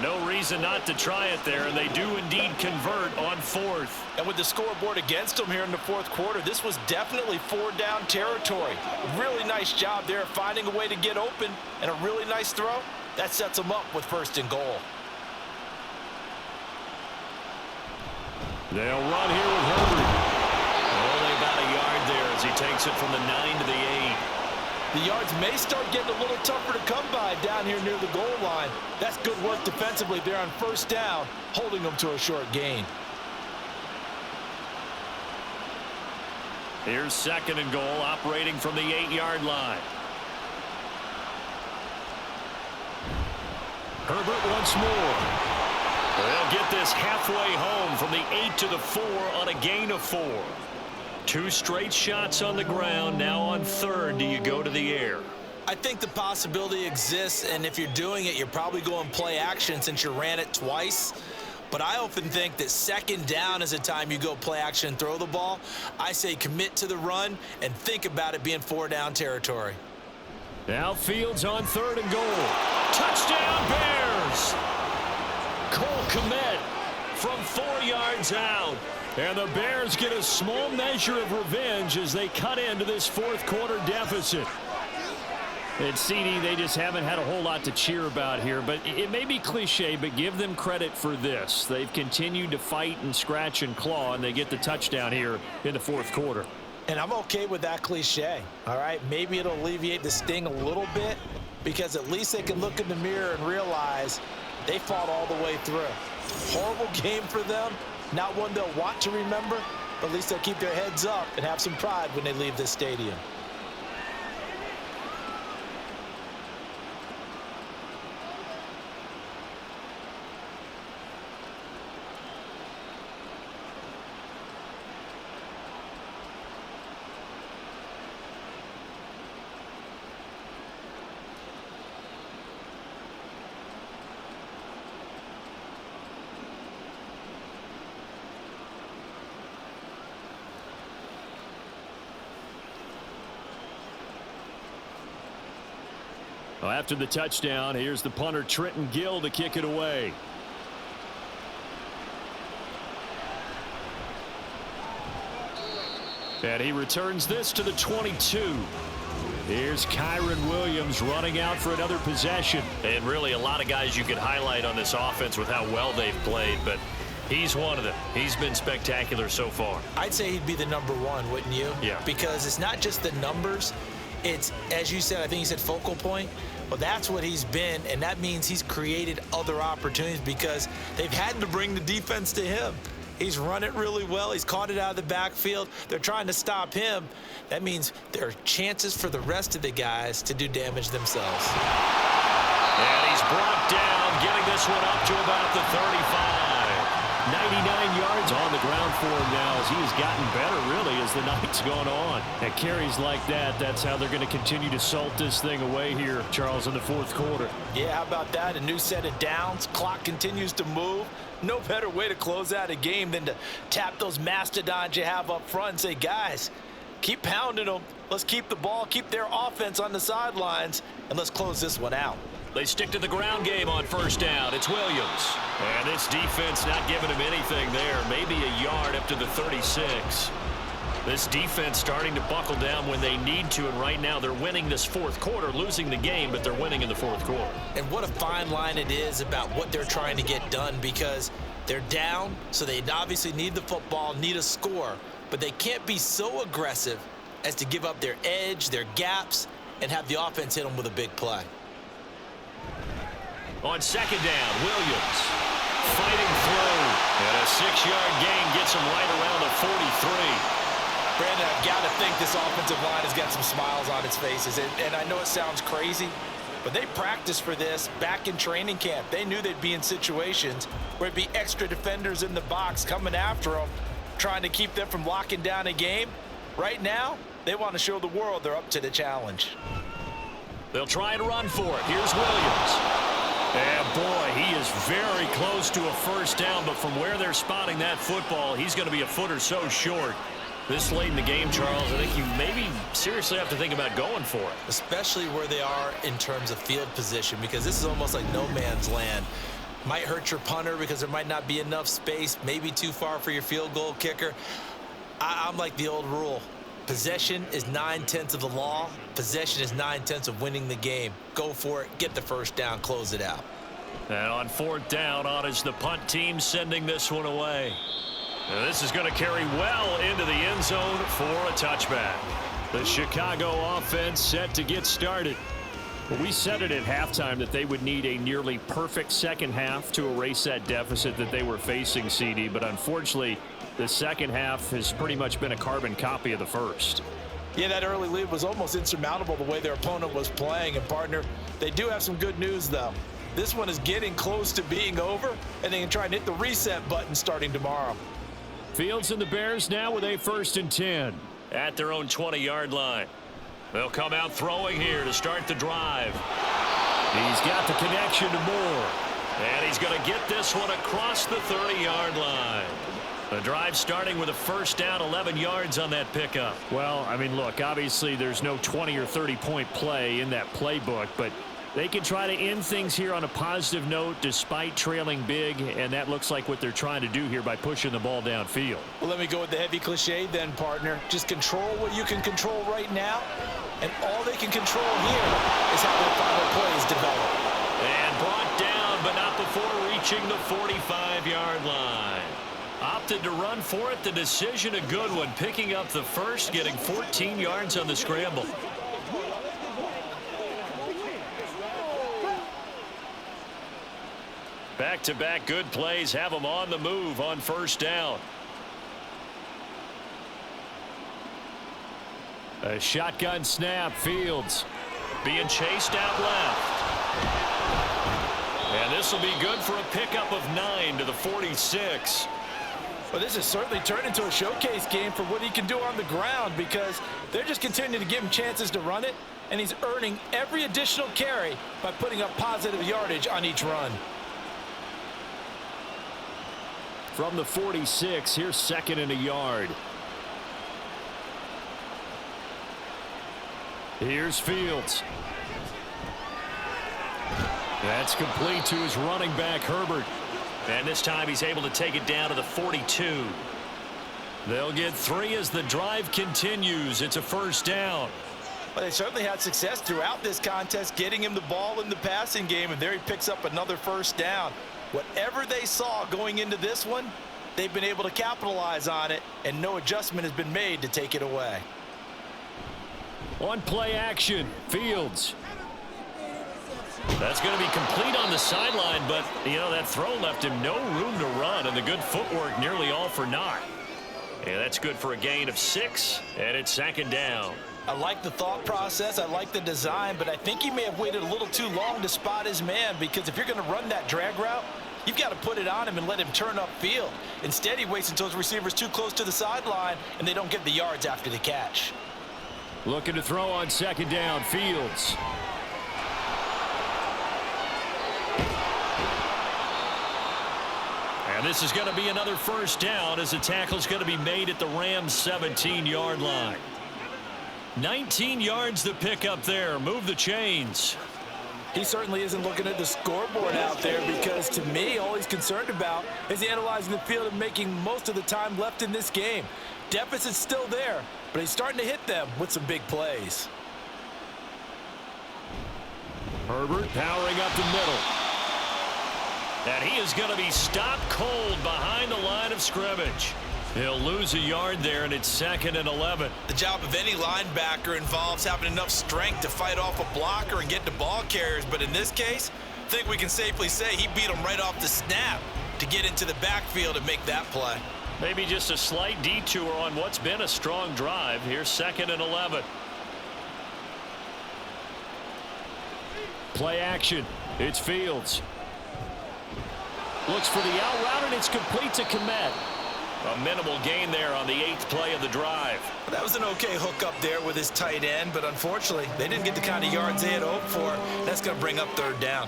No reason not to try it there, and they do indeed convert on 4th. And with the scoreboard against them here in the 4th quarter, this was definitely 4-down territory. Really nice job there finding a way to get open, and a really nice throw. That sets them up with 1st and goal. They'll run here with Herbert. Only about a yard there as he takes it from the 9 to the 8. The yards may start getting a little tougher to come by down here near the goal line. That's good work defensively there on 1st down, holding them to a short gain. Here's 2nd and goal, operating from the 8-yard line. Herbert once more. They'll get this halfway home from the 8 to the 4 on a gain of 4. 2 straight shots on the ground. Now on 3rd, do you go to the air? I think the possibility exists, and if you're doing it, you're probably going play action since you ran it twice. But I often think that 2nd down is a time you go play action and throw the ball. I say commit to the run and think about it being 4-down territory. Now Fields on 3rd and goal. Touchdown Bears! Cole Kmet from 4 yards out. And the Bears get a small measure of revenge as they cut into this 4th quarter deficit. And CD, they just haven't had a whole lot to cheer about here, but it may be cliche, but give them credit for this. They've continued to fight and scratch and claw, and they get the touchdown here in the 4th quarter. And I'm okay with that cliche, all right? Maybe it'll alleviate the sting a little bit because at least they can look in the mirror and realize they fought all the way through. Horrible game for them. Not one they'll want to remember, but at least they'll keep their heads up and have some pride when they leave this stadium. Well, after the touchdown, here's the punter Trenton Gill to kick it away. And he returns this to the 22. Here's Kyron Williams running out for another possession. And really a lot of guys you could highlight on this offense with how well they've played, but he's one of them. He's been spectacular so far. I'd say he'd be the number one, wouldn't you? Yeah. Because it's not just the numbers. It's, as you said, I think you said focal point. Well, that's what he's been, and that means he's created other opportunities because they've had to bring the defense to him. He's run it really well. He's caught it out of the backfield. They're trying to stop him. That means there are chances for the rest of the guys to do damage themselves. And he's brought down, getting this one up to about the 35. 99 yards on the ground for him now as he has gotten better, really, as the night's gone on. And carries like that, that's how they're going to continue to salt this thing away here, Charles, in the fourth quarter. Yeah, how about that? A new set of downs. Clock continues to move. No better way to close out a game than to tap those mastodons you have up front and say, guys, keep pounding them. Let's keep the ball, keep their offense on the sidelines, and let's close this one out. They stick to the ground game on first down. It's Williams. And this defense not giving him anything there. Maybe a yard up to the 36. This defense starting to buckle down when they need to, and right now they're winning this fourth quarter, losing the game, but they're winning in the fourth quarter. And what a fine line it is about what they're trying to get done, because they're down, so they obviously need the football, need a score, but they can't be so aggressive as to give up their edge, their gaps, and have the offense hit them with a big play. On second down, Williams fighting through, and a 6-yard gain gets him right around the 43. Brandon, I've got to think this offensive line has got some smiles on its faces. And I know it sounds crazy, but they practiced for this back in training camp. They knew they'd be in situations where it'd be extra defenders in the box coming after them, trying to keep them from locking down a game. Right now, they want to show the world they're up to the challenge. They'll try and run for it. Here's Williams. And boy, he is very close to a first down, but from where they're spotting that football, he's going to be a foot or so short. This late in the game, Charles, I think you maybe seriously have to think about going for it. Especially where they are in terms of field position, because this is almost like no man's land. Might hurt your punter because there might not be enough space, maybe too far for your field goal kicker. I'm like the old rule. Possession is 9/10 of the law. Possession is 9/10 of winning the game. Go for it, get the first down, close it out. And on fourth down, on is the punt team sending this one away. Now this is going to carry well into the end zone for a touchback. The Chicago offense set to get started. Well, we said it at halftime that they would need a nearly perfect second half to erase that deficit that they were facing, CD, but unfortunately, the second half has pretty much been a carbon copy of the first. Yeah, that early lead was almost insurmountable the way their opponent was playing. And, partner, they do have some good news, though. This one is getting close to being over, and they can try and hit the reset button starting tomorrow. Fields and the Bears now with a 1st and 10. At their own 20-yard line. They'll come out throwing here to start the drive. He's got the connection to Moore. And he's going to get this one across the 30-yard line. The drive starting with a first down, 11 yards on that pickup. Well, I mean, look, obviously there's no 20 or 30-point play in that playbook, but they can try to end things here on a positive note despite trailing big, and that looks like what they're trying to do here by pushing the ball downfield. Well, let me go with the heavy cliche then, partner. Just control what you can control right now, and all they can control here is how their final plays develop. And brought down, but not before reaching the 45-yard line. Opted to run for it. The decision a good one. Picking up the first, getting 14 yards on the scramble. Back-to-back good plays have them on the move on first down. A shotgun snap. Fields being chased out left. And this will be good for a pickup of 9 to the 46. Well, this has certainly turned into a showcase game for what he can do on the ground, because they're just continuing to give him chances to run it, and he's earning every additional carry by putting up positive yardage on each run. From the 46, here's 2nd and a yard. Here's Fields. That's complete to his running back, Herbert. And this time he's able to take it down to the 42. They'll get 3 as the drive continues. It's a first down. Well, they certainly had success throughout this contest getting him the ball in the passing game, and there he picks up another first down. Whatever they saw going into this one, they've been able to capitalize on it, and no adjustment has been made to take it away. On play action, Fields. That's going to be complete on the sideline, but, you know, that throw left him no room to run, and the good footwork nearly all for naught. And that's good for a gain of 6, and it's second down. I like the thought process, I like the design, but I think he may have waited a little too long to spot his man, because if you're going to run that drag route, you've got to put it on him and let him turn upfield. Instead, he waits until his receiver's too close to the sideline, and they don't get the yards after the catch. Looking to throw on second down, Fields. And this is going to be another first down as the tackle's going to be made at the Rams' 17-yard line. 19 yards to pick up there. Move the chains. He certainly isn't looking at the scoreboard out there, because to me, all he's concerned about is analyzing the field and making most of the time left in this game. Deficit's still there, but he's starting to hit them with some big plays. Herbert powering up the middle. And he is going to be stopped cold behind the line of scrimmage. He'll lose a yard there, and it's 2nd and 11. The job of any linebacker involves having enough strength to fight off a blocker and get to ball carriers, but in this case, I think we can safely say he beat him right off the snap to get into the backfield and make that play. Maybe just a slight detour on what's been a strong drive. Here's 2nd and 11. Play action. It's Fields. Looks for the out route, and it's complete to Komet. A minimal gain there on the 8th play of the drive. That was an okay hook up there with his tight end, but unfortunately, they didn't get the kind of yards they had hoped for. That's going to bring up 3rd down.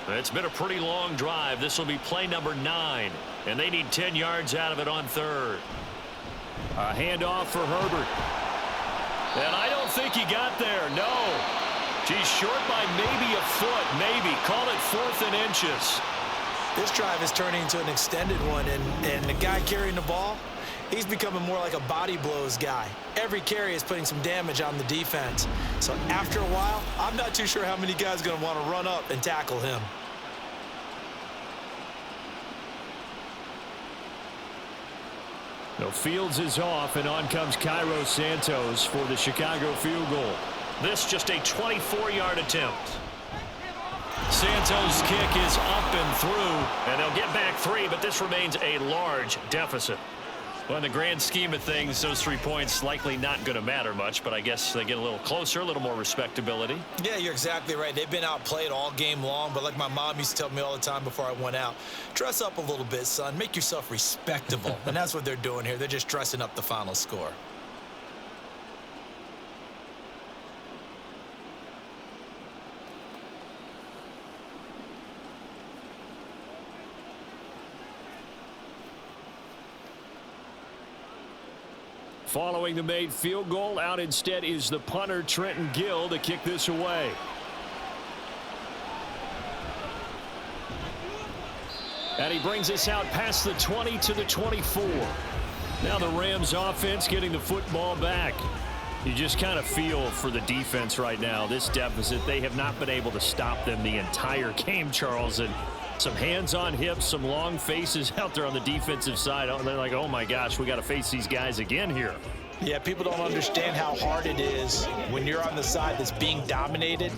It's been a pretty long drive. This will be play number 9, and they need 10 yards out of it on 3rd. A handoff for Herbert. And I don't think he got there. No. He's short by maybe a foot, maybe. Call it 4th and inches. This drive is turning into an extended one, and the guy carrying the ball, he's becoming more like a body blows guy. Every carry is putting some damage on the defense. So after a while, I'm not too sure how many guys are going to want to run up and tackle him. No, Fields is off, and on comes Cairo Santos for the Chicago field goal. This just a 24-yard attempt. Santos' kick is up and through, and they'll get back 3, but this remains a large deficit. Well, in the grand scheme of things, those 3 points likely not going to matter much, but I guess they get a little closer, a little more respectability. Yeah, you're exactly right. They've been outplayed all game long, but like my mom used to tell me all the time before I went out, dress up a little bit, son. Make yourself respectable. And that's what they're doing here. They're just dressing up the final score. Following the made field goal, out instead is the punter, Trenton Gill, to kick this away. And he brings us out past the 20 to the 24. Now the Rams offense getting the football back. You just kind of feel for the defense right now. This deficit, they have not been able to stop them the entire game, Charles. And some hands on hips, some long faces out there on the defensive side. They're like, oh my gosh, we got to face these guys again here. Yeah, people don't understand how hard it is when you're on the side that's being dominated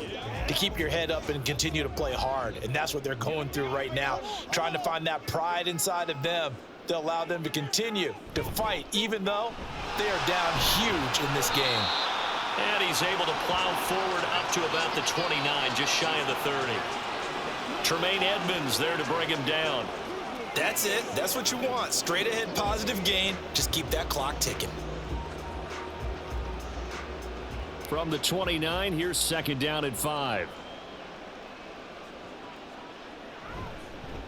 to keep your head up and continue to play hard. And that's what they're going through right now, trying to find that pride inside of them to allow them to continue to fight, even though they are down huge in this game. And he's able to plow forward up to about the 29, just shy of the 30. Tremaine Edmonds there to bring him down. That's it. That's what you want. Straight ahead positive gain. Just keep that clock ticking. From the 29, here's 2nd down and 5.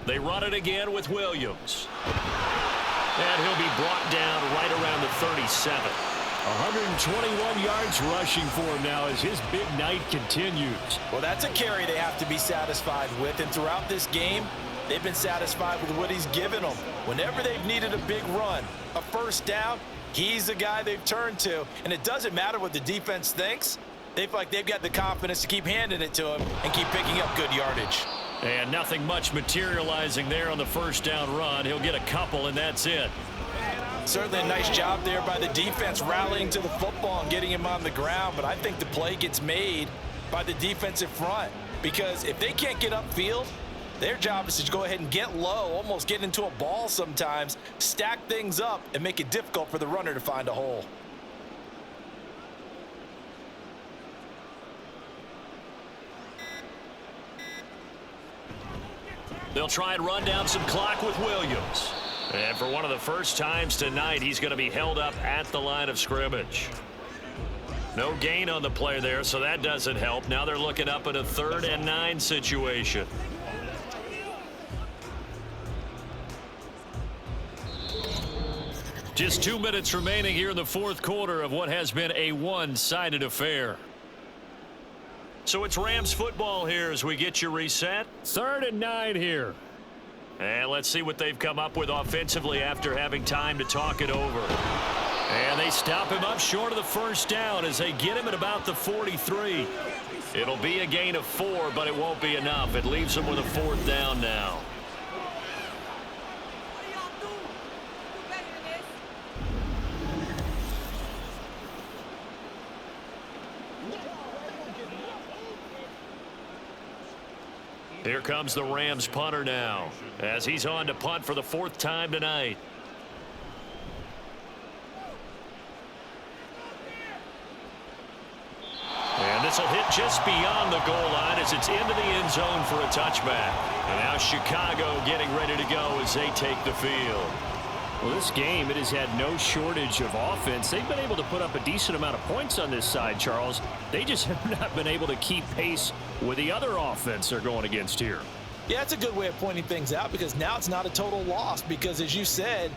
They run it again with Williams. And he'll be brought down right around the 37. 121 yards rushing for him now as his big night continues. Well, that's a carry they have to be satisfied with. And throughout this game, they've been satisfied with what he's given them. Whenever they've needed a big run, a first down, he's the guy they've turned to. And it doesn't matter what the defense thinks. They feel like they've got the confidence to keep handing it to him and keep picking up good yardage. And nothing much materializing there on the first down run. He'll get a couple, and that's it. Certainly a nice job there by the defense rallying to the football and getting him on the ground. But I think the play gets made by the defensive front. Because if they can't get upfield, their job is to go ahead and get low, almost get into a ball sometimes, stack things up, and make it difficult for the runner to find a hole. They'll try and run down some clock with Williams. And for one of the first times tonight, he's going to be held up at the line of scrimmage. No gain on the play there, so that doesn't help. Now they're looking up at a 3rd and 9 situation. Just 2 minutes remaining here in the fourth quarter of what has been a one-sided affair. So it's Rams football here as we get you reset. 3rd and 9 here. And let's see what they've come up with offensively after having time to talk it over. And they stop him up short of the first down as they get him at about the 43. It'll be a gain of 4, but it won't be enough. It leaves them with a 4th down now. Here comes the Rams punter now as he's on to punt for the 4th time tonight. And this will hit just beyond the goal line as it's into the end zone for a touchback. And now Chicago getting ready to go as they take the field. Well, this game, it has had no shortage of offense. They've been able to put up a decent amount of points on this side, Charles. They just have not been able to keep pace with the other offense they're going against here. Yeah, it's a good way of pointing things out because now it's not a total loss because, as you said,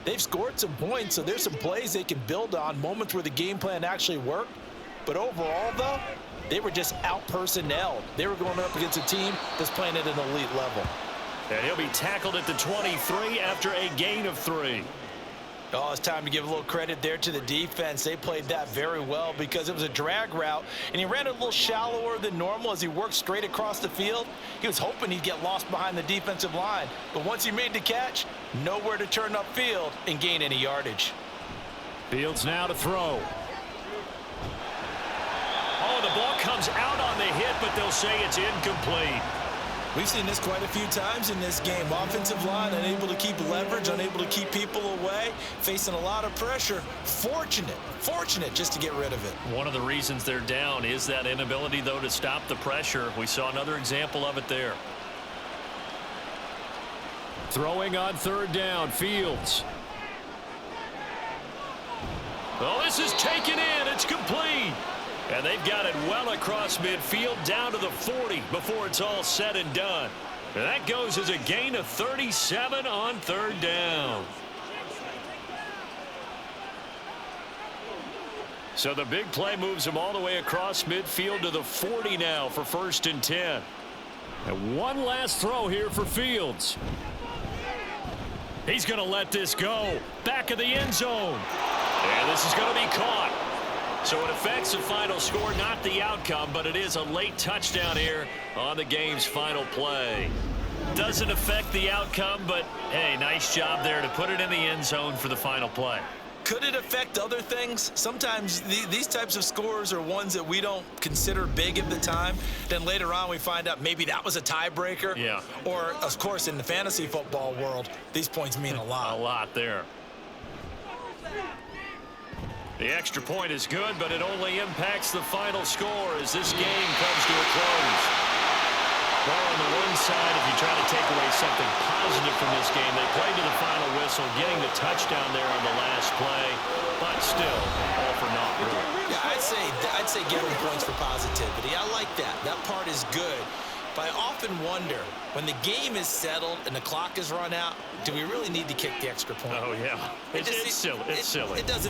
they've scored some points, so there's some plays they can build on, moments where the game plan actually worked. But overall, though, they were just out-personnelled. They were going up against a team that's playing at an elite level. And he'll be tackled at the 23 after a gain of 3. Oh, it's time to give a little credit there to the defense. They played that very well because it was a drag route, and he ran it a little shallower than normal as he worked straight across the field. He was hoping he'd get lost behind the defensive line, but once he made the catch, nowhere to turn upfield and gain any yardage. Fields now to throw. Oh, the ball comes out on the hit, but they'll say it's incomplete. We've seen this quite a few times in this game. Offensive line unable to keep leverage, unable to keep people away, facing a lot of pressure. Fortunate just to get rid of it. One of the reasons they're down is that inability, though, to stop the pressure. We saw another example of it there. Throwing on 3rd down, Fields. Oh, this is taken in. It's complete. And they've got it well across midfield down to the 40 before it's all said and done. And that goes as a gain of 37 on 3rd down. So the big play moves them all the way across midfield to the 40 now for 1st and 10. And one last throw here for Fields. He's going to let this go. Back of the end zone. And this is going to be caught. So it affects the final score, not the outcome, but it is a late touchdown here on the game's final play. Doesn't affect the outcome, but, hey, nice job there to put it in the end zone for the final play. Could it affect other things? Sometimes these types of scores are ones that we don't consider big at the time. Then later on we find out maybe that was a tiebreaker. Yeah. Or, of course, in the fantasy football world, these points mean a lot. A lot there. The extra point is good, but it only impacts the final score as this game comes to a close. Well, on the one side, if you try to take away something positive from this game, they played to the final whistle, getting the touchdown there on the last play, but still, all for naught, really. Yeah, I'd say give them points for positivity. I like that. That part is good. But I often wonder, when the game is settled and the clock is run out, do we really need to kick the extra point? Oh, yeah. It's silly. It's silly. It doesn't